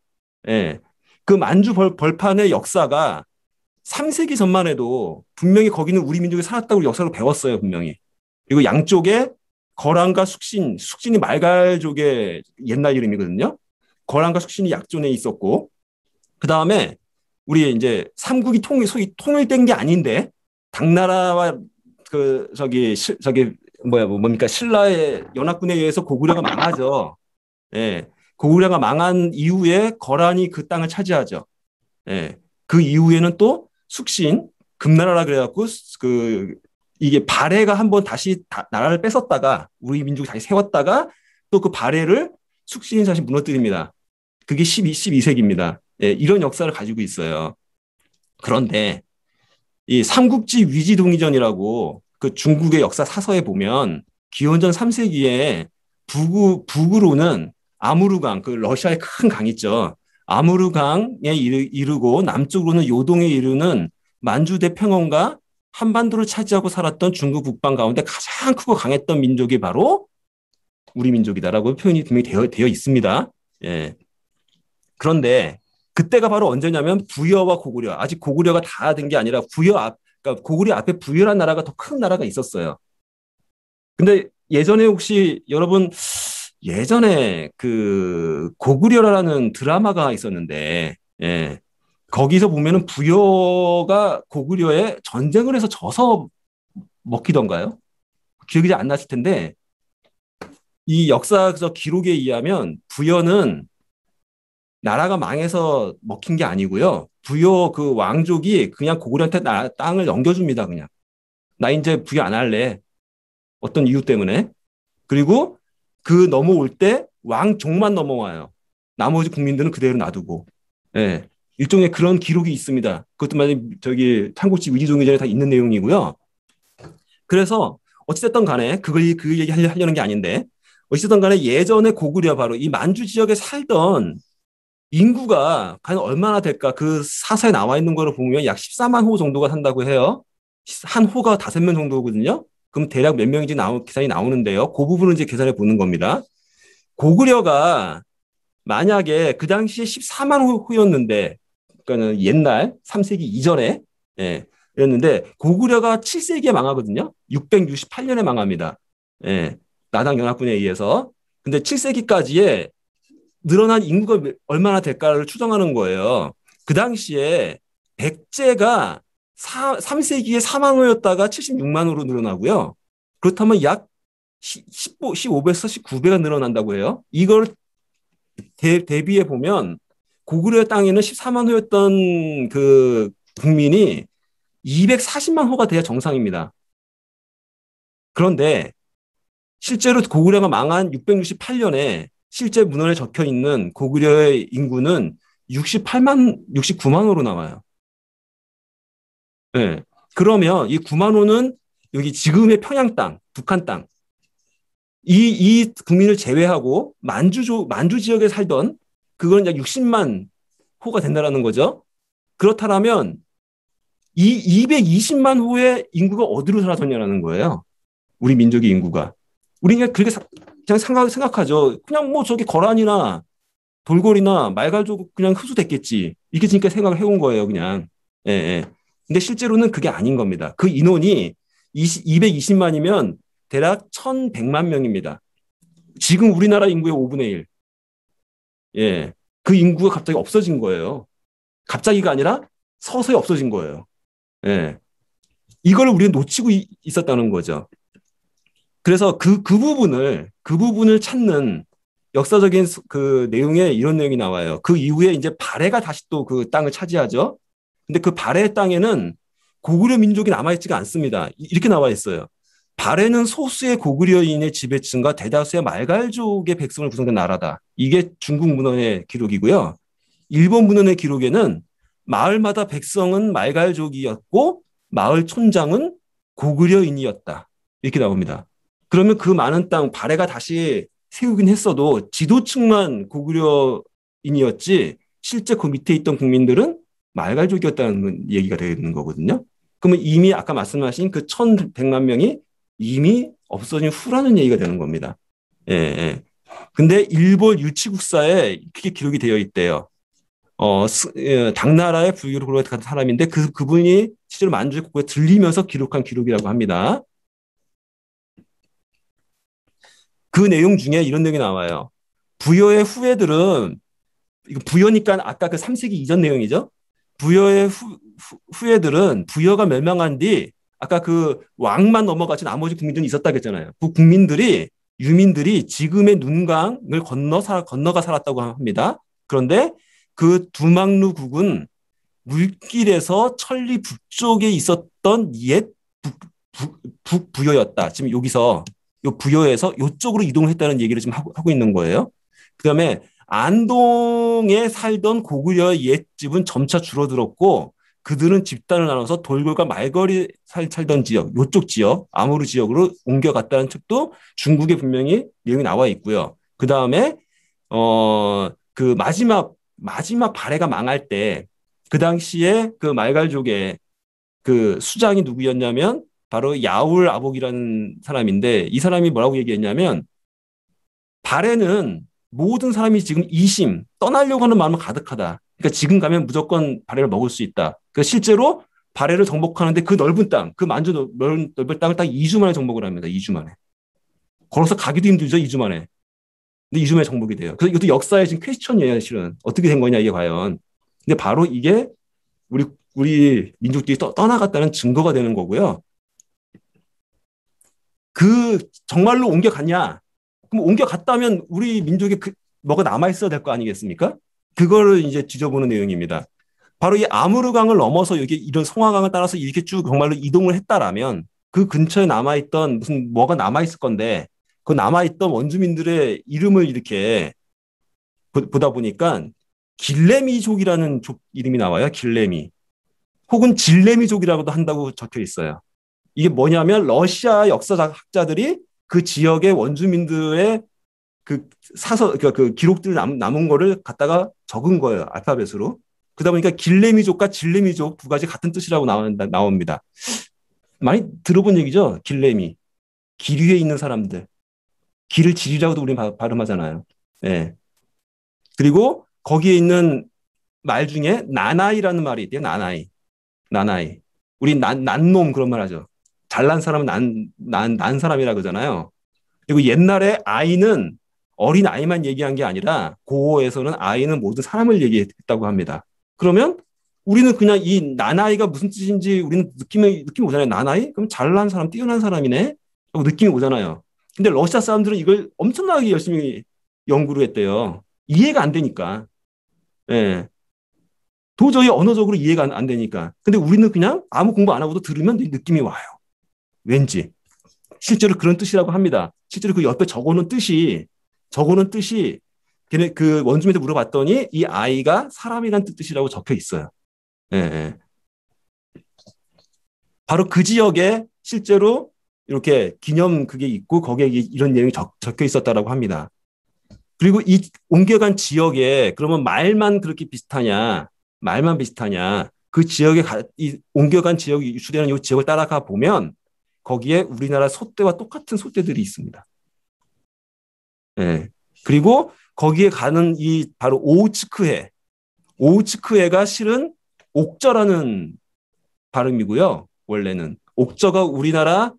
S1: 예, 그 만주벌판의 역사가 3세기 전만 해도 분명히 거기는 우리 민족이 살았다고 역사로 배웠어요, 분명히. 그리고 양쪽에 거란과 숙신이 말갈족의 옛날 이름이거든요. 거란과 숙신이 약존에 있었고, 그 다음에 우리 이제 삼국이 소위 통일된 게 아닌데 당나라와 저기 뭡니까 신라의 연합군에 의해서 고구려가 망하죠. 예. 고구려가 망한 이후에 거란이 그 땅을 차지하죠. 예. 그 이후에는 또 숙신 금나라라 그래갖고 그 이게 발해가 한번 다시 나라를 뺏었다가 우리 민족이 다시 세웠다가 또 그 발해를 숙신이 다시 무너뜨립니다. 그게 12세기입니다. 예, 이런 역사를 가지고 있어요. 그런데 이 삼국지 위지동의전이라고 그 중국의 역사 사서에 보면 기원전 3세기에 북으로는 아무르강, 그 러시아의 큰 강 있죠. 아무르강에 이르고 남쪽으로는 요동에 이르는 만주대 평원과 한반도를 차지하고 살았던 중국 북방 가운데 가장 크고 강했던 민족이 바로 우리 민족이다라고 표현이 분명히 되어 있습니다. 예. 그런데 그때가 바로 언제냐면 부여와 고구려. 아직 고구려가 다 된 게 아니라 그러니까 고구려 앞에 부여란 나라가 더 큰 나라가 있었어요. 근데 예전에 혹시 여러분 예전에 그 고구려라는 드라마가 있었는데, 예. 거기서 보면은 부여가 고구려에 전쟁을 해서 져서 먹히던가요? 기억이 잘 안 나실 텐데, 이 역사적 기록에 의하면 부여는 나라가 망해서 먹힌 게 아니고요. 부여 그 왕족이 그냥 고구려한테 땅을 넘겨줍니다, 그냥. 나 이제 부여 안 할래. 어떤 이유 때문에. 그리고 그 넘어올 때 왕족만 넘어와요. 나머지 국민들은 그대로 놔두고. 예. 일종의 그런 기록이 있습니다. 그것도 만약 저기 삼국지 위지종의전에 다 있는 내용이고요. 그래서 어찌됐든 간에 그 얘기 하려는 게 아닌데 어찌됐든 간에 예전에 고구려 바로 이 만주 지역에 살던 인구가 과연 얼마나 될까? 그 사서에 나와 있는 거를 보면 약 14만 호 정도가 산다고 해요. 한 호가 5명 정도거든요. 그럼 대략 몇 명인지 계산이 나오는데요. 그 부분을 이제 계산해 보는 겁니다. 고구려가 만약에 그 당시에 14만 호였는데, 그러니까 옛날 3세기 이전에, 예, 였는데, 고구려가 7세기에 망하거든요. 668년에 망합니다. 예, 나당 연합군에 의해서. 근데 7세기까지에 늘어난 인구가 얼마나 될까를 추정하는 거예요. 그 당시에 백제가 3세기에 4만 호였다가 76만 호로 늘어나고요. 그렇다면 약 15배에서 19배가 늘어난다고 해요. 이걸 대비해 보면 고구려 땅에는 14만 호였던 그 국민이 240만 호가 돼야 정상입니다. 그런데 실제로 고구려가 망한 668년에 실제 문헌에 적혀 있는 고구려의 인구는 69만 호로 나와요. 네. 그러면 이 9만 호는 여기 지금의 평양 땅, 북한 땅, 이 국민을 제외하고 만주 지역에 살던 그건 약 60만 호가 된다라는 거죠. 그렇다면 이 220만 호의 인구가 어디로 사라졌냐라는 거예요. 우리 민족의 인구가. 우리가 그렇게 그냥 생각하죠. 그냥 뭐 저기 거란이나 돌고래나 말갈족 그냥 흡수됐겠지. 이렇게 지금까 생각을 해온 거예요, 그냥. 예, 예. 근데 실제로는 그게 아닌 겁니다. 그 인원이 220만이면 대략 1,100만 명입니다. 지금 우리나라 인구의 5분의 1. 예. 그 인구가 갑자기 없어진 거예요. 갑자기가 아니라 서서히 없어진 거예요. 예. 이걸 우리는 놓치고 있었다는 거죠. 그래서 그 부분을 찾는 역사적인 그 내용에 이런 내용이 나와요. 그 이후에 이제 발해가 다시 또 그 땅을 차지하죠. 근데 그 발해 땅에는 고구려 민족이 남아있지가 않습니다. 이렇게 나와 있어요. 발해는 소수의 고구려인의 지배층과 대다수의 말갈족의 백성을 구성된 나라다. 이게 중국 문헌의 기록이고요. 일본 문헌의 기록에는 마을마다 백성은 말갈족이었고 마을 촌장은 고구려인이었다. 이렇게 나옵니다. 그러면 그 많은 땅 발해가 다시 세우긴 했어도 지도층만 고구려인이었지 실제 그 밑에 있던 국민들은 말갈족이었다는 얘기가 되는 거거든요. 그러면 이미 아까 말씀하신 그 1,100만 명이 이미 없어진 후라는 얘기가 되는 겁니다. 예, 예. 근데 일본 유치국사에 그게 기록이 되어 있대요. 당나라의 불교를 같은 사람인데 그분이 실제로 만주의 곡에 들리면서 기록한 기록이라고 합니다. 그 내용 중에 이런 내용이 나와요. 부여의 후예들은 이거 부여니까 아까 그 3세기 이전 내용이죠. 부여의 후예들은 부여가 멸망한 뒤 아까 그 왕만 넘어가지 나머지 국민들은 있었다고 했잖아요. 그 국민들이 유민들이 지금의 눈강을 건너가 살았다고 합니다. 그런데 그 두망루국은 물길에서 천리 북쪽에 있었던 옛 북부여였다. 지금 여기서 요 부여에서 이쪽으로 이동을 했다는 얘기를 지금 하고 있는 거예요. 그다음에 안동에 살던 고구려의 옛집은 점차 줄어들었고 그들은 집단을 나눠서 돌골과 말거리 살던 지역, 요쪽 지역, 아무르 지역으로 옮겨갔다는 책도 중국에 분명히 내용이 나와 있고요. 그 다음에 그 마지막 발해가 망할 때 그 당시에 그 말갈족의 그 수장이 누구였냐면 바로 야울 아복이라는 사람인데 이 사람이 뭐라고 얘기했냐면 발해는 모든 사람이 지금 이심 떠나려고 하는 마음은 가득하다. 그러니까 지금 가면 무조건 발해를 먹을 수 있다. 그러니까 실제로 발해를 정복하는데 그 넓은 땅, 그 넓은 땅을 딱 2주 만에 정복을 합니다. 2주 만에. 걸어서 가기도 힘들죠. 2주 만에. 근데 2주 만에 정복이 돼요. 그래서 이것도 역사의 지금 퀘스천이에요. 실은. 어떻게 된 거냐 이게 과연. 근데 바로 이게 우리 민족들이 떠나갔다는 증거가 되는 거고요. 그 정말로 옮겨갔냐? 그럼 옮겨갔다면 우리 민족에 뭐가 남아있어야 될 거 아니겠습니까? 그거를 이제 뒤져보는 내용입니다. 바로 이 아무르강을 넘어서 여기 이런 송화강을 따라서 이렇게 쭉 정말로 이동을 했다라면 그 근처에 남아있던 뭐가 남아있을 건데 그 남아있던 원주민들의 이름을 이렇게 보다 보니까 길레미족이라는 족 이름이 나와요. 길레미. 혹은 질레미족이라고도 한다고 적혀 있어요. 이게 뭐냐면 러시아 역사학자들이 그 지역의 원주민들의 그 그 기록들 남은 거를 갖다가 적은 거예요. 알파벳으로. 그러다 보니까 길레미족과 질레미족 두 가지 같은 뜻이라고 나옵니다. 많이 들어본 얘기죠. 길레미. 길 위에 있는 사람들. 길을 지리라고도 우리 발음하잖아요. 네. 그리고 거기에 있는 말 중에 나나이라는 말이 있대요. 나나이. 우리 난놈 그런 말 하죠. 잘난 사람은 난 사람이라 그러잖아요. 그리고 옛날에 아이는 어린 아이만 얘기한 게 아니라 고어에서는 아이는 모든 사람을 얘기했다고 합니다. 그러면 우리는 그냥 이 나나이가 무슨 뜻인지 우리는 느낌이 오잖아요. 나나이? 그럼 잘난 사람, 뛰어난 사람이네? 하고 느낌이 오잖아요. 근데 러시아 사람들은 이걸 엄청나게 열심히 연구를 했대요. 이해가 안 되니까. 예. 도저히 언어적으로 이해가 안 되니까. 근데 우리는 그냥 아무 공부 안 하고도 들으면 느낌이 와요. 왠지. 실제로 그런 뜻이라고 합니다. 실제로 그 옆에 적어놓은 뜻이 걔네 그 원주민한테 물어봤더니 이 아이가 사람이란 뜻이라고 적혀 있어요. 예, 예. 바로 그 지역에 실제로 이렇게 기념 그게 있고 거기에 이런 내용이 적혀 있었다라고 합니다. 그리고 이 옮겨간 지역에 그러면 말만 그렇게 비슷하냐? 말만 비슷하냐? 그 지역에 이 옮겨간 지역이 유출되는 이 지역을 따라가 보면 거기에 우리나라 소떼와 똑같은 소떼들이 있습니다. 예. 그리고 거기에 가는 이 바로 오우츠크해가 실은 옥저라는 발음이고요. 원래는 옥저가 우리나라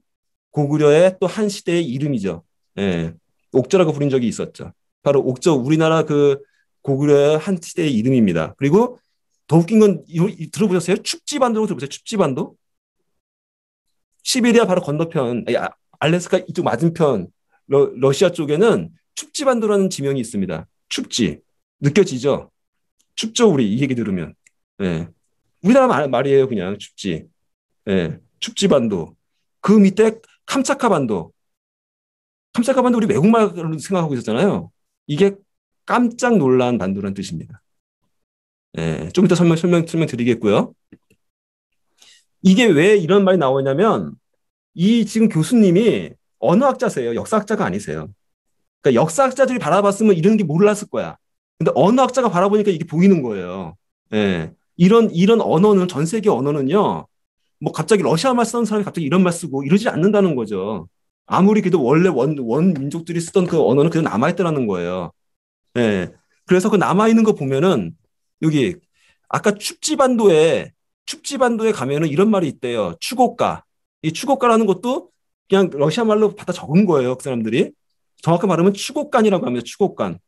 S1: 고구려의 또 한 시대의 이름이죠. 예. 옥저라고 부린 적이 있었죠. 바로 옥저 우리나라 그 고구려의 한 시대의 이름입니다. 그리고 더 웃긴 건 들어보셨어요? 축지반도로 들어보세요. 축지반도. 시베리아 바로 건너편, 알래스카 이쪽 맞은편 러시아 쪽에는 축지반도라는 지명이 있습니다. 춥지. 느껴지죠? 춥죠, 우리 이 얘기 들으면. 예. 우리나라 말이에요, 그냥 춥지. 예. 춥지반도. 그 밑에 캄차카반도. 캄차카반도 우리 외국말로 생각하고 있었잖아요. 이게 깜짝 놀란 반도라는 뜻입니다. 예. 좀 이따 설명 드리겠고요. 이게 왜 이런 말이 나오냐면 이 지금 교수님이 언어학자세요. 역사학자가 아니세요. 그러니까 역사학자들이 바라봤으면 이런 게 몰랐을 거야. 근데 언어학자가 바라보니까 이게 보이는 거예요. 예. 이런 언어는 전 세계 언어는요. 뭐 갑자기 러시아 말 쓰는 사람이 갑자기 이런 말 쓰고 이러지 않는다는 거죠. 아무리 그래도 원래 원 민족들이 쓰던 그 언어는 그냥 남아있더라는 거예요. 예. 그래서 그 남아있는 거 보면은 여기 아까 춥지반도에 가면은 이런 말이 있대요. 추고가. 이 추고가라는 것도 그냥 러시아 말로 받아 적은 거예요. 그 사람들이. 정확한 발음은 추곡간이라고 합니다. 추곡간.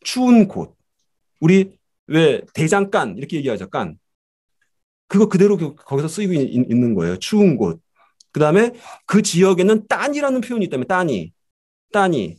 S1: 추운 곳. 우리 왜 대장간 이렇게 얘기하죠. 간. 그거 그대로 거기서 쓰이고 있는 거예요. 추운 곳. 그다음에 그 지역에는 딴이라는 표현이 있다면 딴이. 딴이.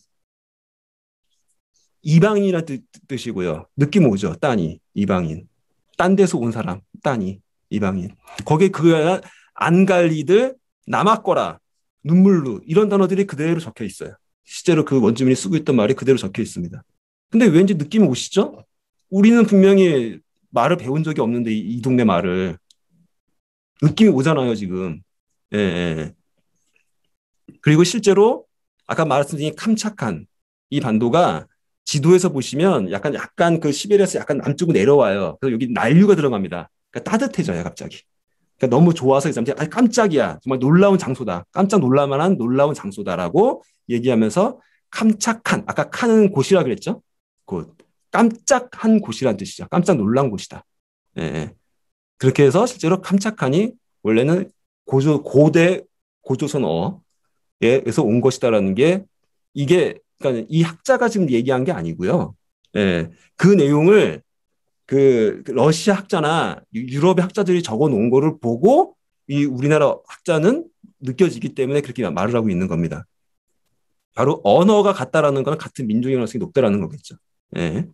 S1: 이방인이라는 뜻이고요. 느낌 오죠? 딴이. 이방인. 딴 데서 온 사람. 딴이. 이방인. 거기에 그 안갈리들 남았거라. 눈물로 이런 단어들이 그대로 적혀 있어요. 실제로 그 원주민이 쓰고 있던 말이 그대로 적혀 있습니다. 근데 왠지 느낌이 오시죠? 우리는 분명히 말을 배운 적이 없는데 이 동네 말을 느낌이 오잖아요, 지금. 예, 예. 그리고 실제로 아까 말씀드린 캄차칸 이 반도가 지도에서 보시면 약간 그 시베리아에서 약간 남쪽으로 내려와요. 그래서 여기 난류가 들어갑니다. 그러니까 따뜻해져요, 갑자기. 그러니까 너무 좋아서 이 사람들이 깜짝이야. 정말 놀라운 장소다. 깜짝 놀랄만한 놀라운 장소다라고 얘기하면서 캄차칸, 아까 칸은 곳이라 그랬죠? 곳. 깜짝한 곳이란 뜻이죠. 깜짝 놀란 곳이다. 예, 예. 그렇게 해서 실제로 캄차칸이 원래는 고대 고조선어에서 온 것이다라는 게 이게 그러니까 이 학자가 지금 얘기한 게 아니고요. 예, 그 내용을 그 러시아 학자나 유럽의 학자들이 적어 놓은 거를 보고 이 우리나라 학자는 느껴지기 때문에 그렇게 말을 하고 있는 겁니다. 바로 언어가 같다라는 건 같은 민족의 가능성이 높다라는 거겠죠. 예.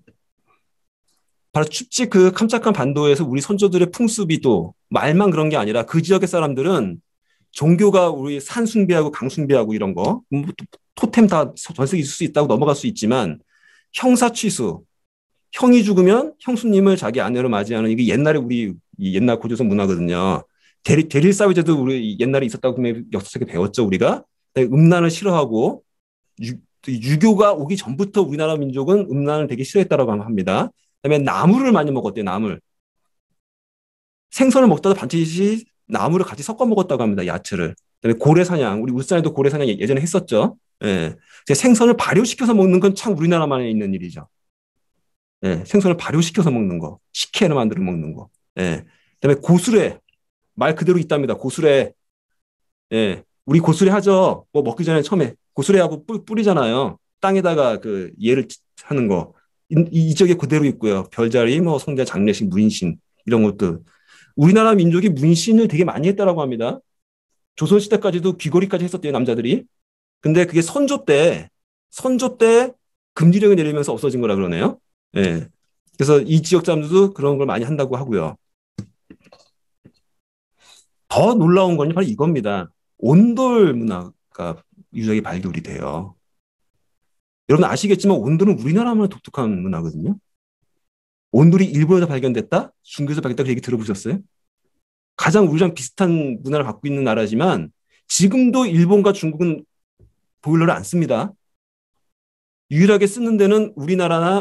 S1: 바로 춥지 그 캄차칸 반도에서 우리 선조들의 풍습이도 말만 그런 게 아니라 그 지역의 사람들은 종교가 우리 산 숭배하고 강 숭배하고 이런 거 토템 다 전세계 있을 수 있다고 넘어갈 수 있지만 형사 취수 형이 죽으면 형수님을 자기 아내로 맞이하는 이게 옛날에 우리 옛날 고조선 문화거든요. 대릴 사회제도 우리 옛날에 있었다고 역사책에 배웠죠 우리가. 음란을 싫어하고 유교가 오기 전부터 우리나라 민족은 음란을 되게 싫어했다라고 합니다. 그다음에 나물을 많이 먹었대요. 나물. 생선을 먹다가 반드시 나물을 같이 섞어 먹었다고 합니다. 야채를. 그다음에 고래 사냥. 우리 울산에도 고래 사냥 예전에 했었죠. 예. 생선을 발효시켜서 먹는 건 참 우리나라만에 있는 일이죠. 예. 생선을 발효시켜서 먹는 거. 식혜를 만들어 먹는 거. 예. 그다음에 고수레. 말 그대로 있답니다. 고수레. 예. 우리 고수레 하죠. 뭐 먹기 전에 처음에 고수레하고 뿌리잖아요. 땅에다가 그 얘를 하는 거. 이 지역에 그대로 있고요. 별자리, 뭐 성대, 장례식, 문신 이런 것도 우리나라 민족이 문신을 되게 많이 했다라고 합니다. 조선시대까지도 귀걸이까지 했었대요, 남자들이. 근데 그게 선조 때 금지령이 내리면서 없어진 거라 그러네요. 예. 그래서 이 지역 사람들도 그런 걸 많이 한다고 하고요. 더 놀라운 건 바로 이겁니다. 온돌 문화가 유적이 발굴이 돼요. 여러분 아시겠지만 온돌은 우리나라만 독특한 문화거든요. 온돌이 일본에서 발견됐다? 중국에서 발견됐다? 그 얘기 들어보셨어요? 가장 우리랑 비슷한 문화를 갖고 있는 나라지만 지금도 일본과 중국은 보일러를 안 씁니다. 유일하게 쓰는 데는 우리나라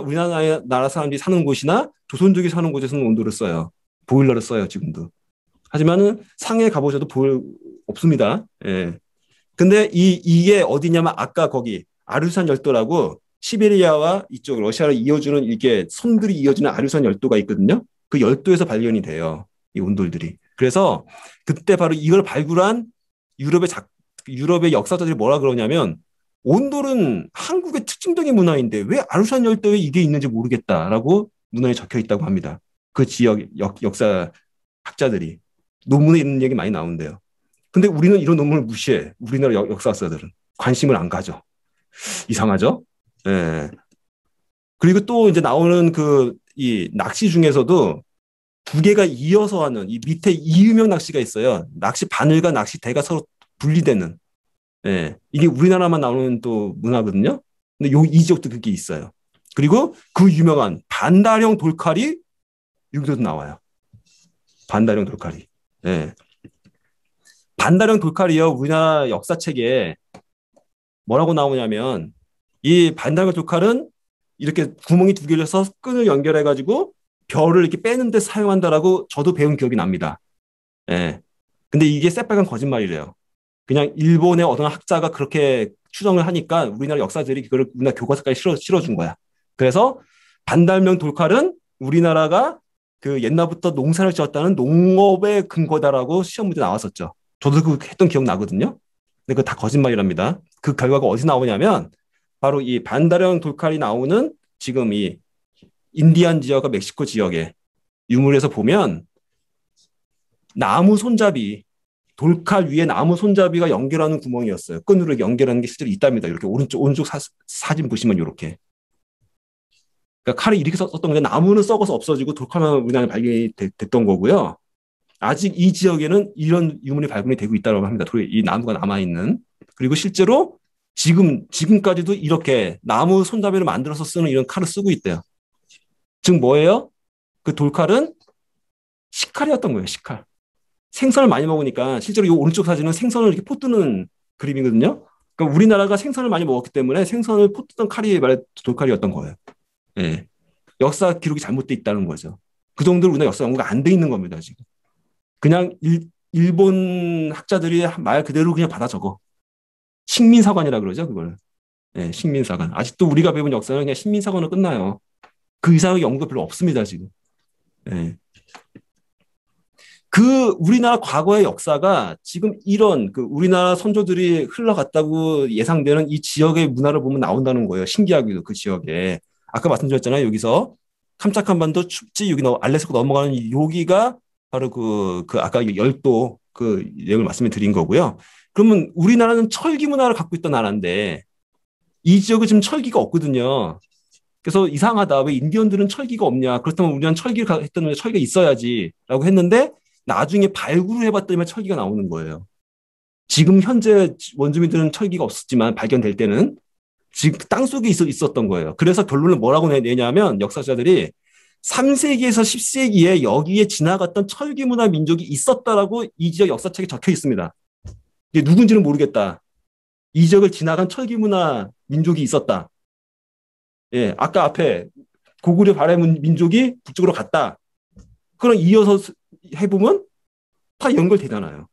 S1: 사람들이 사는 곳이나 조선족이 사는 곳에서는 온돌을 써요. 보일러를 써요, 지금도. 하지만은 상해 가보셔도 없습니다. 예. 근데 이게 어디냐면 아까 거기 아류산 열도라고 시베리아와 이쪽 러시아를 이어주는 이게 선들이 이어지는 아류산 열도가 있거든요. 그 열도에서 발견이 돼요. 이 온돌들이. 그래서 그때 바로 이걸 발굴한 유럽의 역사자들이 뭐라 그러냐면 온돌은 한국의 특징적인 문화인데 왜 아류산 열도에 이게 있는지 모르겠다라고 문헌에 적혀 있다고 합니다. 그 지역 역사 학자들이 논문에 있는 얘기 많이 나오는데요. 근데 우리는 이런 논문을 무시해. 우리나라 역사학자들은 관심을 안 가져. 이상하죠? 예. 그리고 또 이제 나오는 이 낚시 중에서도 두 개가 이어서 하는 이 밑에 이음형 낚시가 있어요. 낚시 바늘과 낚시대가 서로 분리되는. 예. 이게 우리나라만 나오는 또 문화거든요. 근데 이 지역도 그게 있어요. 그리고 그 유명한 반달형 돌칼이 여기서도 나와요. 반달형 돌칼이. 예. 반달형 돌칼이요. 우리나라 역사책에 뭐라고 나오냐면 이 반달형 돌칼은 이렇게 구멍이 두 개를 해서 끈을 연결해가지고 별을 이렇게 빼는데 사용한다라고 저도 배운 기억이 납니다. 예. 근데 이게 새빨간 거짓말이래요. 그냥 일본의 어떤 학자가 그렇게 추정을 하니까 우리나라 역사들이 그걸 우리나라 교과서까지 실어준 거야. 그래서 반달형 돌칼은 우리나라가 그 옛날부터 농사를 지었다는 농업의 근거다라고 시험 문제 나왔었죠. 저도 그 했던 기억 나거든요. 근데 그거 다 거짓말이랍니다. 그 결과가 어디서 나오냐면 바로 이 반달형 돌칼이 나오는 지금 이 인디안 지역과 멕시코 지역에 유물에서 보면 나무 손잡이, 돌칼 위에 나무 손잡이가 연결하는 구멍이었어요. 끈으로 이렇게 연결하는 게 실제로 있답니다. 이렇게 오른쪽 사진 보시면 이렇게. 그러니까 칼을 이렇게 썼던 건데 나무는 썩어서 없어지고 돌칼만 우리나라에 발견이 됐던 거고요. 아직 이 지역에는 이런 유물이 발견이 되고 있다고 합니다. 이 나무가 남아있는. 그리고 실제로 지금까지도 이렇게 나무 손잡이를 만들어서 쓰는 이런 칼을 쓰고 있대요. 즉 뭐예요? 그 돌칼은 식칼이었던 거예요. 식칼. 생선을 많이 먹으니까 실제로 이 오른쪽 사진은 생선을 이렇게 포뜨는 그림이거든요. 그러니까 우리나라가 생선을 많이 먹었기 때문에 생선을 포뜨던 칼이 돌칼이었던 거예요. 예. 역사 기록이 잘못돼 있다는 거죠. 그 정도로 우리나라 역사 연구가 안 돼 있는 겁니다, 지금. 그냥 일본 학자들이 말 그대로 그냥 받아 적어. 식민사관이라 그러죠, 그걸. 예, 식민사관. 아직도 우리가 배운 역사는 그냥 식민사관으로 끝나요. 그 이상의 연구가 별로 없습니다, 지금. 예. 우리나라 과거의 역사가 지금 이런 우리나라 선조들이 흘러갔다고 예상되는 이 지역의 문화를 보면 나온다는 거예요. 신기하게도 그 지역에. 아까 말씀드렸잖아요. 여기서 캄짝한반도 춥지 여기 알래스카 넘어가는 여기가 바로 아까 열도 내용을 말씀을 드린 거고요. 그러면 우리나라는 철기 문화를 갖고 있던 나라인데 이 지역은 지금 철기가 없거든요. 그래서 이상하다. 왜 인디언들은 철기가 없냐. 그렇다면 우리는 철기를 했던 철기가 있어야지라고 했는데 나중에 발굴을 해봤더니 철기가 나오는 거예요. 지금 현재 원주민들은 철기가 없었지만 발견될 때는 지금 땅속에 있었던 거예요. 그래서 결론을 뭐라고 내냐면 역사자들이 3세기에서 10세기에 여기에 지나갔던 철기 문화 민족이 있었다라고 이 지역 역사책에 적혀 있습니다. 이게 누군지는 모르겠다. 이 지역을 지나간 철기 문화 민족이 있었다. 예, 아까 앞에 고구려 발해 민족이 북쪽으로 갔다. 그럼 이어서 해보면 다 연결되잖아요.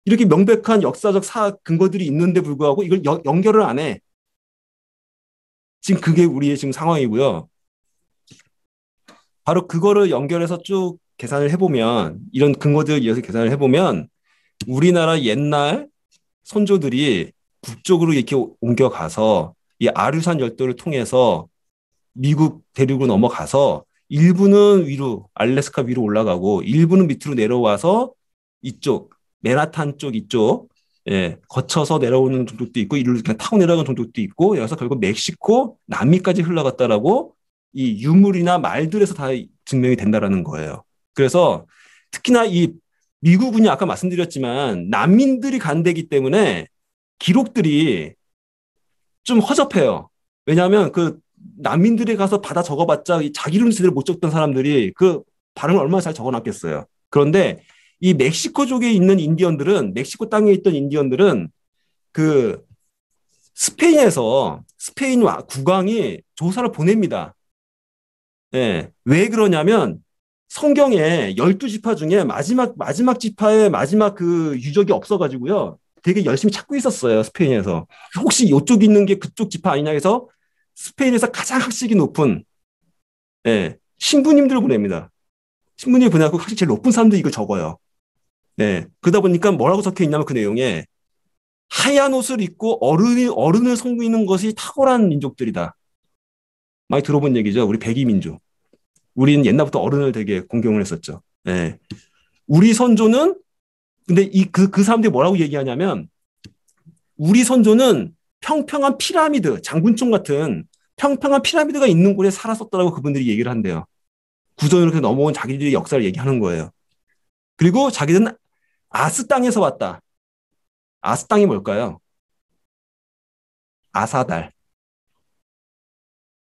S1: 이렇게 명백한 역사적 근거들이 있는데 불구하고 이걸 연결을 안 해. 지금 그게 우리의 지금 상황이고요. 바로 그거를 연결해서 쭉 계산을 해보면 이런 근거들을 이어서 계산을 해보면 우리나라 옛날 선조들이 북쪽으로 이렇게 옮겨가서 이 아류산 열도를 통해서 미국 대륙으로 넘어가서 일부는 위로 알래스카 위로 올라가고 일부는 밑으로 내려와서 이쪽 맨하탄 쪽 이쪽 거쳐서 내려오는 종족도 있고 이를 그냥 타고 내려가는 종족도 있고 여기서 결국 멕시코 남미까지 흘러갔다라고 이 유물이나 말들에서 다 증명이 된다라는 거예요. 그래서 특히나 이 미국은요 아까 말씀드렸지만 난민들이 간 데기 때문에 기록들이 좀 허접해요. 왜냐하면 난민들이 가서 받아 적어봤자 자기 이름 제대로 못 적던 사람들이 발음을 얼마나 잘 적어놨겠어요. 그런데 이 멕시코족에 있는 인디언들은 멕시코 땅에 있던 인디언들은 스페인 국왕이 조사를 보냅니다. 예, 왜 그러냐면 성경에 12지파 중에 마지막 지파의 마지막 유적이 없어가지고요. 되게 열심히 찾고 있었어요. 스페인에서. 혹시 이쪽 있는 게 그쪽 지파 아니냐 해서 스페인에서 가장 학식이 높은 신부님들을 보냅니다. 신부님을 보내고 학식 제일 높은 사람들이 이걸 적어요. 그러다 보니까 뭐라고 적혀 있냐면 그 내용에 하얀 옷을 입고 어른을 섬기는 것이 탁월한 민족들이다. 많이 들어본 얘기죠. 우리 백이민족. 우리는 옛날부터 어른을 되게 공경을 했었죠. 우리 선조는 근데 그 사람들이 뭐라고 얘기하냐면 우리 선조는 평평한 피라미드, 장군총 같은 평평한 피라미드가 있는 곳에 살았었다라고 그분들이 얘기를 한대요. 구전으로 이렇게 넘어온 자기들의 역사를 얘기하는 거예요. 그리고 자기들은 아스 땅에서 왔다. 아스 땅이 뭘까요? 아사달.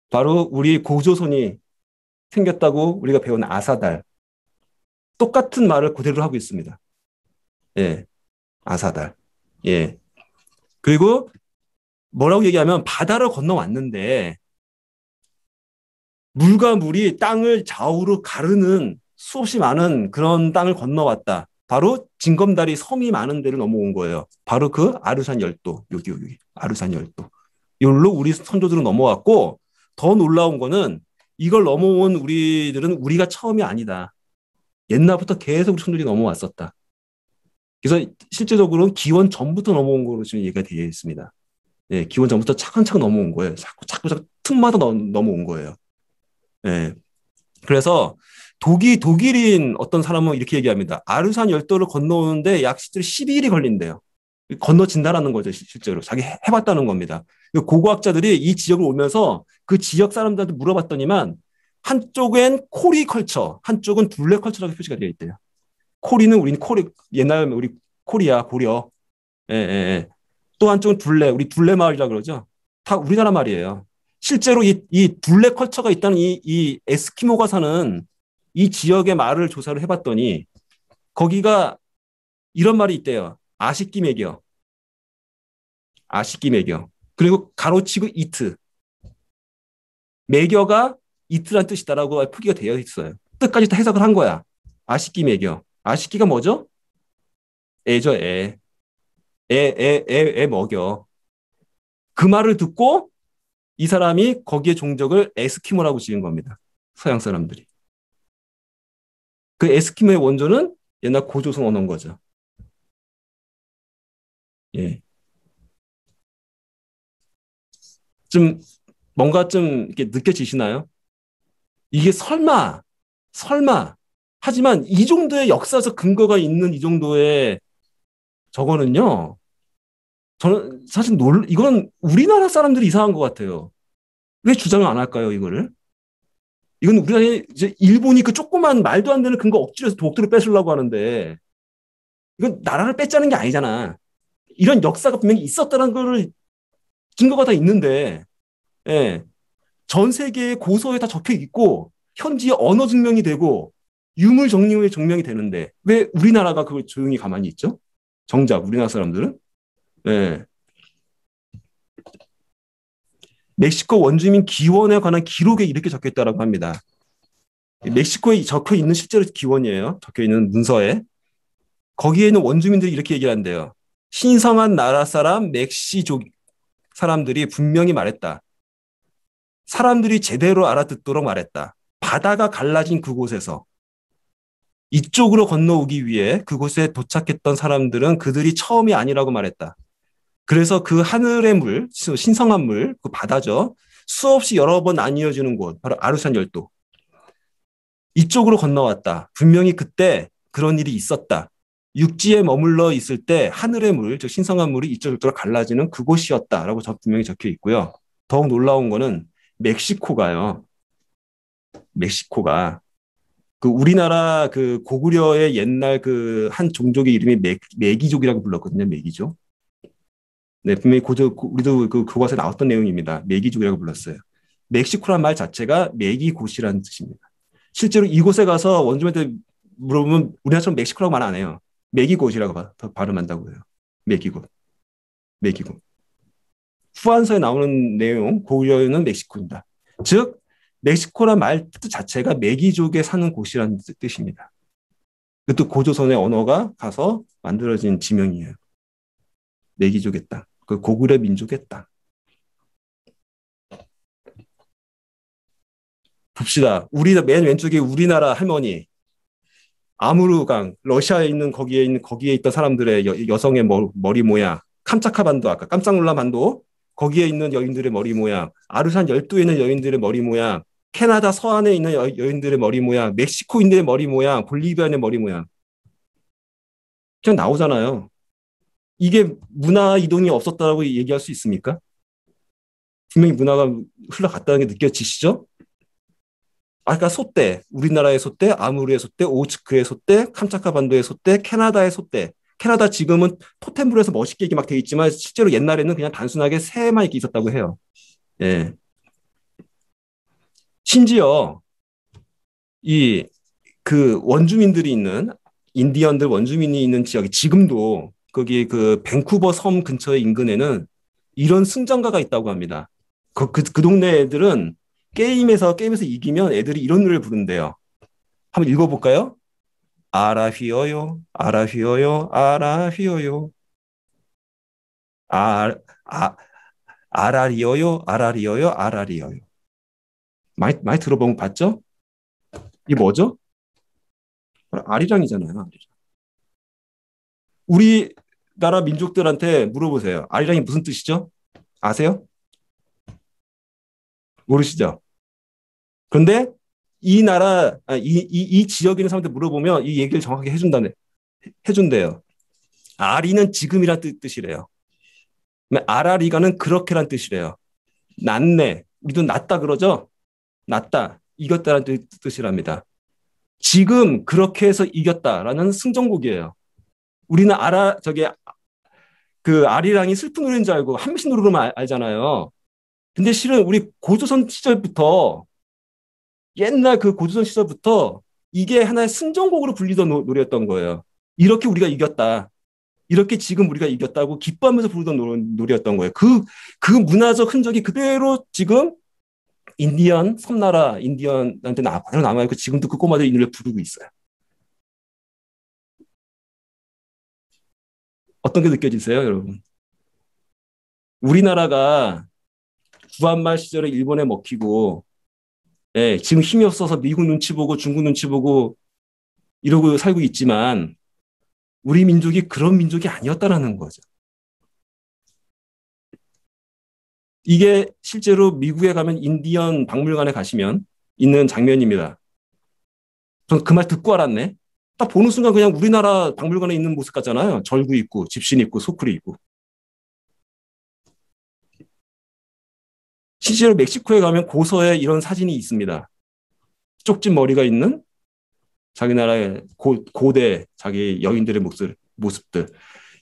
S1: 바로 우리 고조선이 생겼다고 우리가 배운 아사달. 똑같은 말을 그대로 하고 있습니다. 아사달. 그리고 뭐라고 얘기하면 바다를 건너왔는데 물과 물이 땅을 좌우로 가르는 수없이 많은 그런 땅을 건너왔다. 바로 징검다리 섬이 많은 데를 넘어온 거예요. 바로 아르산 열도. 여기 아르산 열도. 이걸로 우리 선조들은 넘어왔고 더 놀라운 거는 이걸 넘어온 우리들은 우리가 처음이 아니다. 옛날부터 계속 우리 선조들이 넘어왔었다. 그래서 실제적으로는 기원 전부터 넘어온 거로 지금 얘기가 되어 있습니다. 기원 전부터 차근차근 넘어온 거예요. 자꾸 틈마다 넘어온 거예요. 예. 그래서 독일인 어떤 사람은 이렇게 얘기합니다. 아르산 열도를 건너오는데 약 실제로 12일이 걸린대요. 건너진다라는 거죠, 실제로. 자기 해봤다는 겁니다. 고고학자들이 이 지역을 오면서 그 지역 사람들한테 물어봤더니만 한쪽엔 코리 컬처, 한쪽은 둘레 컬처라고 표시가 되어 있대요. 코리는 우리는 코리, 옛날 우리 코리아, 고려. 예, 예, 예. 또 한쪽은 둘레, 우리 둘레 마을이라 그러죠. 다 우리나라 말이에요. 실제로 이 둘레 컬처가 있다는 이 에스키모가 사는 이 지역의 말을 조사를 해봤더니 거기가 이런 말이 있대요. 아시끼 매겨, 아시끼 매겨. 그리고 가로치고 이트. 매겨가 이트란 뜻이다라고 표기가 되어 있어요. 뜻까지 다 해석을 한 거야. 아시끼 매겨. 아시끼가 뭐죠? 애죠, 애. 애 먹여. 그 말을 듣고 이 사람이 거기에 종적을 에스키모라고 지은 겁니다. 서양 사람들이. 그 에스키모의 원조는 옛날 고조선 언어인 거죠. 예. 좀 뭔가 좀 이렇게 느껴지시나요? 이게 설마. 하지만 이 정도의 역사적 근거가 있는 이 정도의 저거는요. 저는 사실 이건 우리나라 사람들이 이상한 것 같아요. 왜 주장을 안 할까요, 이거를? 이건 우리나라 이제 일본이 그 조그만 말도 안 되는 근거 억지로 해서 독도를 뺏으려고 하는데 이건 나라를 뺏자는 게 아니잖아. 이런 역사가 분명히 있었다는 거를 증거가 다 있는데, 예. 전 세계의 고서에 다 적혀 있고, 현지 언어 증명이 되고, 유물 정리의 증명이 되는데, 왜 우리나라가 그걸 조용히 가만히 있죠? 정작 우리나라 사람들은? 예. 멕시코 원주민 기원에 관한 기록에 이렇게 적혀 있다고 합니다. 멕시코에 적혀 있는 실제로 기원이에요. 적혀 있는 문서에. 거기에 있는 원주민들이 이렇게 얘기를 한대요. 신성한 나라 사람 멕시족 사람들이 분명히 말했다. 사람들이 제대로 알아듣도록 말했다. 바다가 갈라진 그곳에서 이쪽으로 건너오기 위해 그곳에 도착했던 사람들은 그들이 처음이 아니라고 말했다. 그래서 그 하늘의 물, 신성한 물, 그 바다죠. 수없이 여러 번 나뉘어지는 곳, 바로 아르산 열도. 이쪽으로 건너왔다. 분명히 그때 그런 일이 있었다. 육지에 머물러 있을 때 하늘의 물, 즉 신성한 물이 이쪽으로 갈라지는 그곳이었다라고 분명히 적혀 있고요. 더욱 놀라운 거는 멕시코가요. 멕시코가 그 우리나라 그 고구려의 옛날 그 한 종족의 이름이 메기족이라고 불렀거든요. 메기족. 네, 분명히 우리도 교과서에 나왔던 내용입니다. 메기족이라고 불렀어요. 멕시코란 말 자체가 메기곳이라는 뜻입니다. 실제로 이곳에 가서 원주민한테 물어보면 우리나라처럼 멕시코라고 말 안 해요. 메기곳이라고 발음한다고 해요. 메기곳. 메기곳. 후한서에 나오는 내용, 고구려는 멕시코입니다. 즉, 멕시코란 말 뜻 자체가 메기족에 사는 곳이라는 뜻입니다. 그것도 고조선의 언어가 가서 만들어진 지명이에요. 메기족의 땅. 그 고구려 민족의 땅. 봅시다. 맨 왼쪽에 우리나라 할머니, 아무르강, 러시아에 있는 거기에 있던 사람들의 여성의 머리 모양, 캄차카 반도, 아까 깜짝 놀란 반도, 거기에 있는 여인들의 머리 모양, 아르산 열도에 있는 여인들의 머리 모양, 캐나다 서안에 있는 여인들의 머리 모양, 멕시코인들의 머리 모양, 볼리비아인의 머리 모양. 그냥 나오잖아요. 이게 문화 이동이 없었다고 얘기할 수 있습니까? 분명히 문화가 흘러갔다는 게 느껴지시죠? 아까 소떼, 우리나라의 소떼, 아무르의 소떼, 오츠크의 소떼, 캄차카 반도의 소떼, 캐나다의 소떼. 캐나다 지금은 토템블에서 멋있게 이렇게 막 돼 있지만 실제로 옛날에는 그냥 단순하게 새만 이렇게 있었다고 해요. 예. 심지어 이 그 원주민들이 있는 인디언들 원주민이 있는 지역이 지금도 거기 그 밴쿠버 섬 근처의 인근에는 이런 승전가가 있다고 합니다. 그 동네 애들은 게임에서 이기면 애들이 이런 노래를 부른대요. 한번 읽어볼까요? 아라 휘어요, 아라 휘어요, 아라 휘어요. 아, 아, 아라리어요, 아라리어요, 아라리어요. 많이 들어본 거 봤죠? 이게 뭐죠? 아리랑이잖아요. 아리랑. 우리나라 민족들한테 물어보세요. 아리랑이 무슨 뜻이죠? 아세요? 모르시죠? 그런데 이 나라, 이 지역에 있는 사람들 물어보면 이 얘기를 정확하게 해준대요. 아리는 지금이란 뜻이래요. 아라리가는 그렇게란 뜻이래요. 낫네. 우리도 낫다 그러죠? 낫다. 이겼다라는 뜻이랍니다. 지금 그렇게 해서 이겼다라는 승전곡이에요. 우리는 그 아리랑이 슬픈 노래인 줄 알고 한 번씩 누르면 알잖아요. 근데 실은 우리 고조선 시절부터 옛날 그 고조선 시절부터 이게 하나의 승전곡으로 불리던 노래였던 거예요. 이렇게 우리가 이겼다. 이렇게 지금 우리가 이겼다고 기뻐하면서 부르던 노래였던 거예요. 그 문화적 흔적이 그대로 지금 섬나라 인디언한테 그대로 남아있고 지금도 그 꼬마들이 이 노래 부르고 있어요. 어떤 게 느껴지세요, 여러분? 우리나라가 구한말 시절에 일본에 먹히고, 예, 지금 힘이 없어서 미국 눈치 보고 중국 눈치 보고 이러고 살고 있지만 우리 민족이 그런 민족이 아니었다라는 거죠. 이게 실제로 미국에 가면 인디언 박물관에 가시면 있는 장면입니다. 전 그 말 듣고 알았네. 딱 보는 순간 그냥 우리나라 박물관에 있는 모습 같잖아요. 절구 있고 집신 있고 소쿠리 있고. 실제로 멕시코에 가면 고서에 이런 사진이 있습니다. 쪽진 머리가 있는 자기 나라의 고대 자기 여인들의 모습들.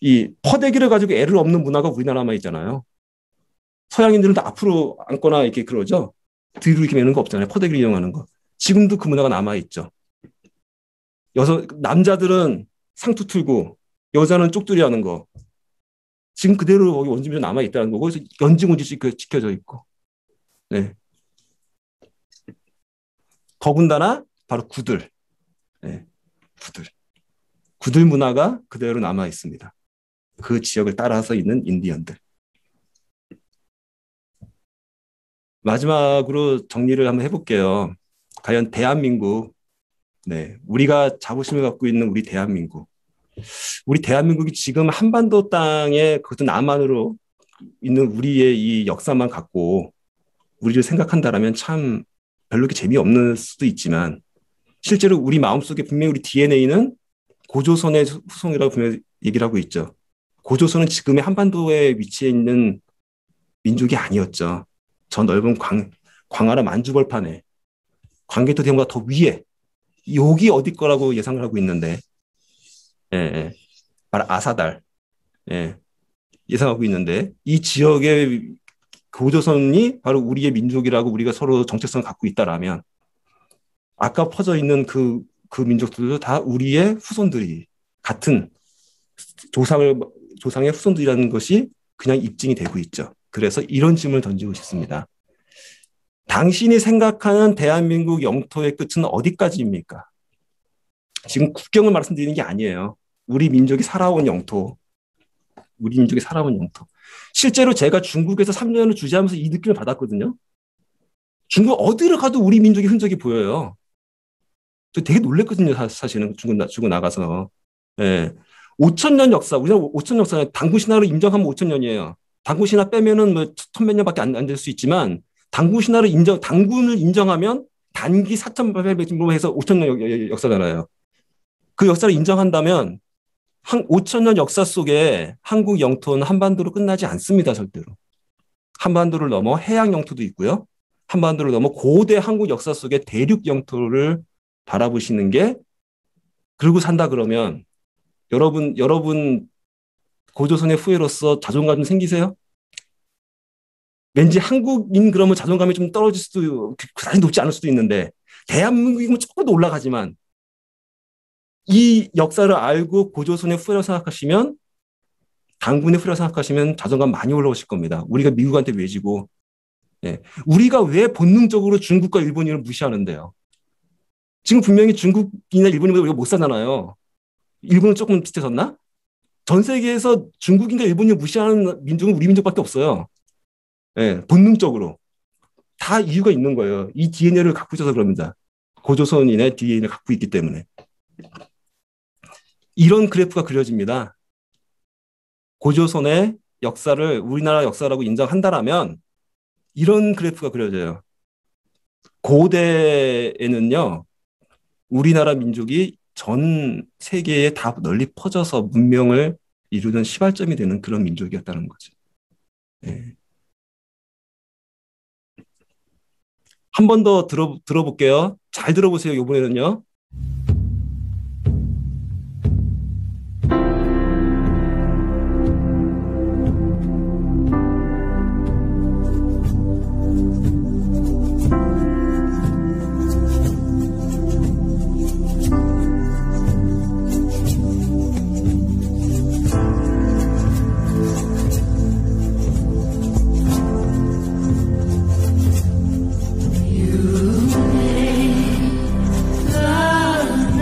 S1: 이 퍼대기를 가지고 애를 업는 문화가 우리나라만 있잖아요. 서양인들은 다 앞으로 앉거나 이렇게 그러죠. 뒤로 이렇게 매는 거 없잖아요. 퍼대기를 이용하는 거. 지금도 그 문화가 남아있죠. 남자들은 상투 틀고 여자는 쪽두리 하는 거. 지금 그대로 거기 원주민이 남아있다는 거고, 그래서 연지군지 지켜져 있고. 네. 더군다나 바로 구들. 네. 구들 문화가 그대로 남아있습니다. 그 지역을 따라서 있는 인디언들. 마지막으로 정리를 한번 해볼게요. 과연 대한민국, 네, 우리가 자부심을 갖고 있는 우리 대한민국이 지금 한반도 땅에 그것도 남한으로 있는 우리의 이 역사만 갖고 우리를 생각한다라면 참 별로 이렇게 재미없는 수도 있지만 실제로 우리 마음속에 분명히 우리 DNA는 고조선의 후손이라고 분명히 얘기를 하고 있죠. 고조선은 지금의 한반도에 위치해 있는 민족이 아니었죠. 저 넓은 광활한 만주벌판에 광개토 대문보다 더 위에 여기 어디 거라고 예상을 하고 있는데, 예, 예. 바로 아사달, 예, 예상하고 있는데 이 지역의 고조선이 바로 우리의 민족이라고 우리가 서로 정체성을 갖고 있다라면 아까 퍼져 있는 그 민족들도 다 우리의 후손들이 같은 조상의 후손들이라는 것이 그냥 입증이 되고 있죠. 그래서 이런 질문을 던지고 싶습니다. 당신이 생각하는 대한민국 영토의 끝은 어디까지입니까? 지금 국경을 말씀드리는 게 아니에요. 우리 민족이 살아온 영토. 실제로 제가 중국에서 3년을 주재하면서 이 느낌을 받았거든요. 중국 어디를 가도 우리 민족의 흔적이 보여요. 저 되게 놀랬거든요, 사실은 중국 나가서. 예. 5,000년 역사, 우리가 5,000년 역사, 당군 신화를 인정하면 5,000년이에요. 당군 신화 빼면은 뭐 1,000몇 년밖에 안 될 수 있지만 당군을 인정하면 단기 4,800년 해서 5,000년 역사잖아요. 그 역사를 인정한다면 5,000년 역사 속에 한국 영토는 한반도로 끝나지 않습니다, 절대로. 한반도를 넘어 해양 영토도 있고요. 한반도를 넘어 고대 한국 역사 속에 대륙 영토를 바라보시는 게, 그러고 산다 그러면 여러분 고조선의 후예로서 자존감 좀 생기세요? 왠지 한국인 그러면 자존감이 좀 떨어질 수도, 사실 높지 않을 수도 있는데 대한민국이면 조금 더 올라가지만 이 역사를 알고 고조선의 후예라고 생각하시면, 당군의 후예라고 생각하시면 자존감 많이 올라오실 겁니다. 우리가 미국한테 왜 지고, 예. 우리가 왜 본능적으로 중국과 일본인을 무시하는데요? 지금 분명히 중국이나 일본인보다 우리가 못 사잖아요. 일본은 조금 비슷해졌나? 전 세계에서 중국인과 일본인을 무시하는 민족은 우리 민족밖에 없어요. 예, 본능적으로. 다 이유가 있는 거예요. 이 DNA를 갖고 있어서 그럽니다. 고조선인의 DNA를 갖고 있기 때문에. 이런 그래프가 그려집니다. 고조선의 역사를 우리나라 역사라고 인정한다라면 이런 그래프가 그려져요. 고대에는요, 우리나라 민족이 전 세계에 다 널리 퍼져서 문명을 이루는 시발점이 되는 그런 민족이었다는 거죠. 예. 한 번 더 들어볼게요. 잘 들어보세요, 이번에는요.
S2: You made the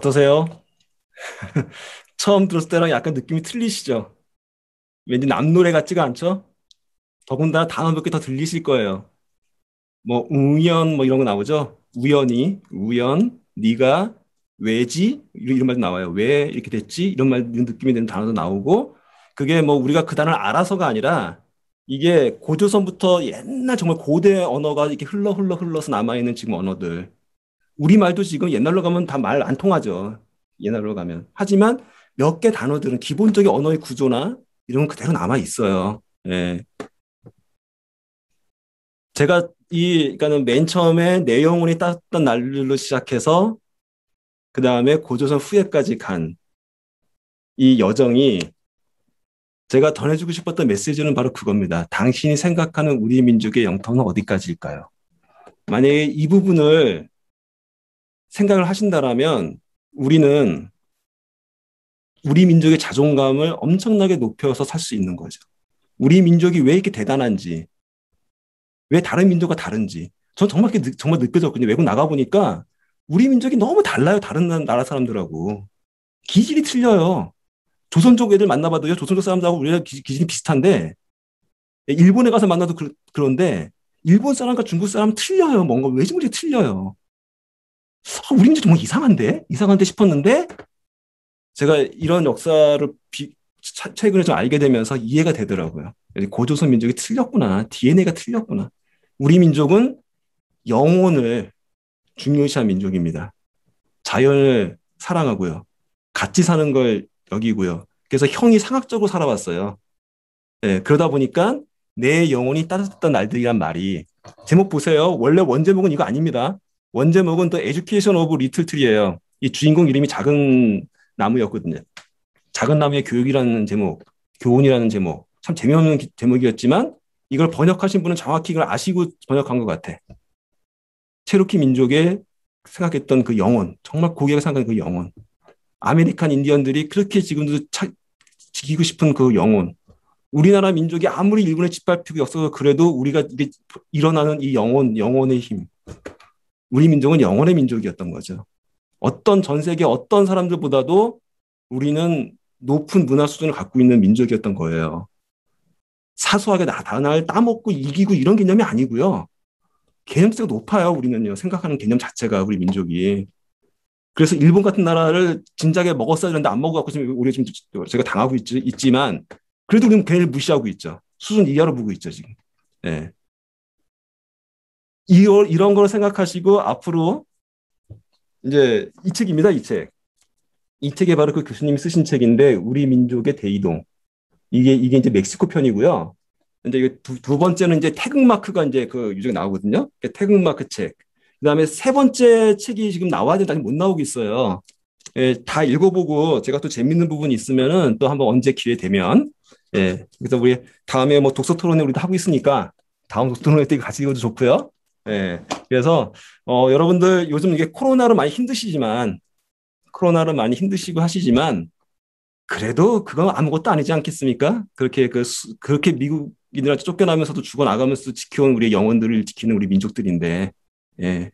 S1: 어떠세요? 처음 들었을 때랑 약간 느낌이 틀리시죠? 왠지 남 노래 같지가 않죠? 더군다나 단어 몇 개 더 들리실 거예요. 뭐 우연 뭐 이런 거 나오죠? 우연히, 우연, 네가 왜지? 이런 말도 나와요. 왜 이렇게 됐지? 이런 말 이런 느낌이 드는 단어도 나오고 그게 뭐 우리가 그 단어를 알아서가 아니라 이게 고조선부터 옛날 정말 고대 언어가 이렇게 흘러서 남아있는 지금 언어들. 우리말도 지금 옛날로 가면 다 말 안 통하죠. 옛날로 가면. 하지만 몇 개 단어들은 기본적인 언어의 구조나 이런 건 그대로 남아 있어요. 예. 제가 그러니까는 맨 처음에 내영혼이 땄던 날로 시작해서 그 다음에 고조선 후예까지 간 이 여정이 제가 전해주고 싶었던 메시지는 바로 그겁니다. 당신이 생각하는 우리 민족의 영토는 어디까지일까요? 만약에 이 부분을 생각을 하신다라면 우리는 우리 민족의 자존감을 엄청나게 높여서 살 수 있는 거죠. 우리 민족이 왜 이렇게 대단한지, 왜 다른 민족과 다른지. 전 정말 정말 느껴졌거든요. 외국 나가보니까 우리 민족이 너무 달라요. 다른 나라 사람들하고. 기질이 틀려요. 조선족 애들 만나봐도요. 조선족 사람들하고 우리가 기질이 비슷한데 일본에 가서 만나도 그런데 일본 사람과 중국 사람은 틀려요. 뭔가 외국이 틀려요. 우리 민족 정말 이상한데 싶었는데 제가 이런 역사를 최근에 좀 알게 되면서 이해가 되더라고요. 고조선 민족이 틀렸구나. DNA가 틀렸구나. 우리 민족은 영혼을 중요시한 민족입니다. 자연을 사랑하고요. 같이 사는 걸 여기고요. 그래서 형이 상학적으로 살아왔어요. 네, 그러다 보니까 내 영혼이 따뜻했던 날들이란 말이 제목 보세요. 원래 원제목은 이거 아닙니다. 원제목은 The Education of Little Tree예요. 이 주인공 이름이 작은 나무였거든요. 작은 나무의 교육이라는 제목, 교훈이라는 제목. 참 재미없는 제목이었지만 이걸 번역하신 분은 정확히 이걸 아시고 번역한 것 같아. 체로키 민족의 생각했던 그 영혼, 정말 고객가 생각하는 그 영혼. 아메리칸 인디언들이 그렇게 지금도 지키고 싶은 그 영혼. 우리나라 민족이 아무리 일본에 짓밟히고 역사가 그래도 우리가 이게 일어나는 이 영혼의 힘. 우리 민족은 영혼의 민족이었던 거죠. 어떤 전 세계 어떤 사람들보다도 우리는 높은 문화 수준을 갖고 있는 민족이었던 거예요. 사소하게 다른 나라를 따먹고 이기고 이런 개념이 아니고요. 개념치가 높아요. 우리는요. 생각하는 개념 자체가 우리 민족이. 그래서 일본 같은 나라를 진작에 먹었어야 되는데 안 먹어갖고 지금 우리 지금 제가 당하고 있지만 그래도 우리는 걔를 무시하고 있죠. 수준 이하로 보고 있죠, 지금. 예. 이런 걸 생각하시고 앞으로 이제 이 책입니다, 이 책. 이 책이 바로 그 교수님이 쓰신 책인데 우리 민족의 대이동. 이게 이제 멕시코 편이고요. 근데 이게 두 번째는 이제 태극마크가 이제 그 유적에 나오거든요. 태극마크 책. 그다음에 세 번째 책이 지금 나와야 되는데 아직 못 나오고 있어요. 예, 다 읽어보고 제가 또 재밌는 부분이 있으면은 또 한번 언제 기회 되면 예, 그래서 우리 다음에 뭐 독서 토론회 우리도 하고 있으니까 다음 독서 토론회 때 같이 읽어도 좋고요. 예, 그래서 여러분들 요즘 이게 코로나로 많이 힘드시고 하시지만 그래도 그건 아무것도 아니지 않겠습니까? 그렇게 미국인들한테 쫓겨나면서도 죽어나가면서 지켜온 우리 영혼들을 지키는 우리 민족들인데, 예,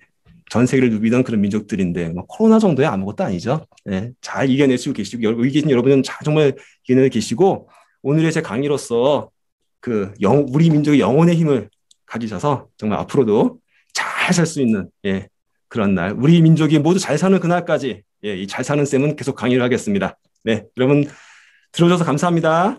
S1: 전 세계를 누비던 그런 민족들인데, 뭐 코로나 정도야 아무것도 아니죠. 예, 잘 이겨내시고 계시고, 여기 계신 여러분은 정말 이겨내고 계시고, 오늘의 제 강의로서 우리 민족의 영혼의 힘을 가지셔서 정말 앞으로도 잘 살 수 있는, 예, 그런 날, 우리 민족이 모두 잘 사는 그날까지, 예, 이 잘 사는 쌤은 계속 강의를 하겠습니다. 네, 여러분 들어줘서 감사합니다.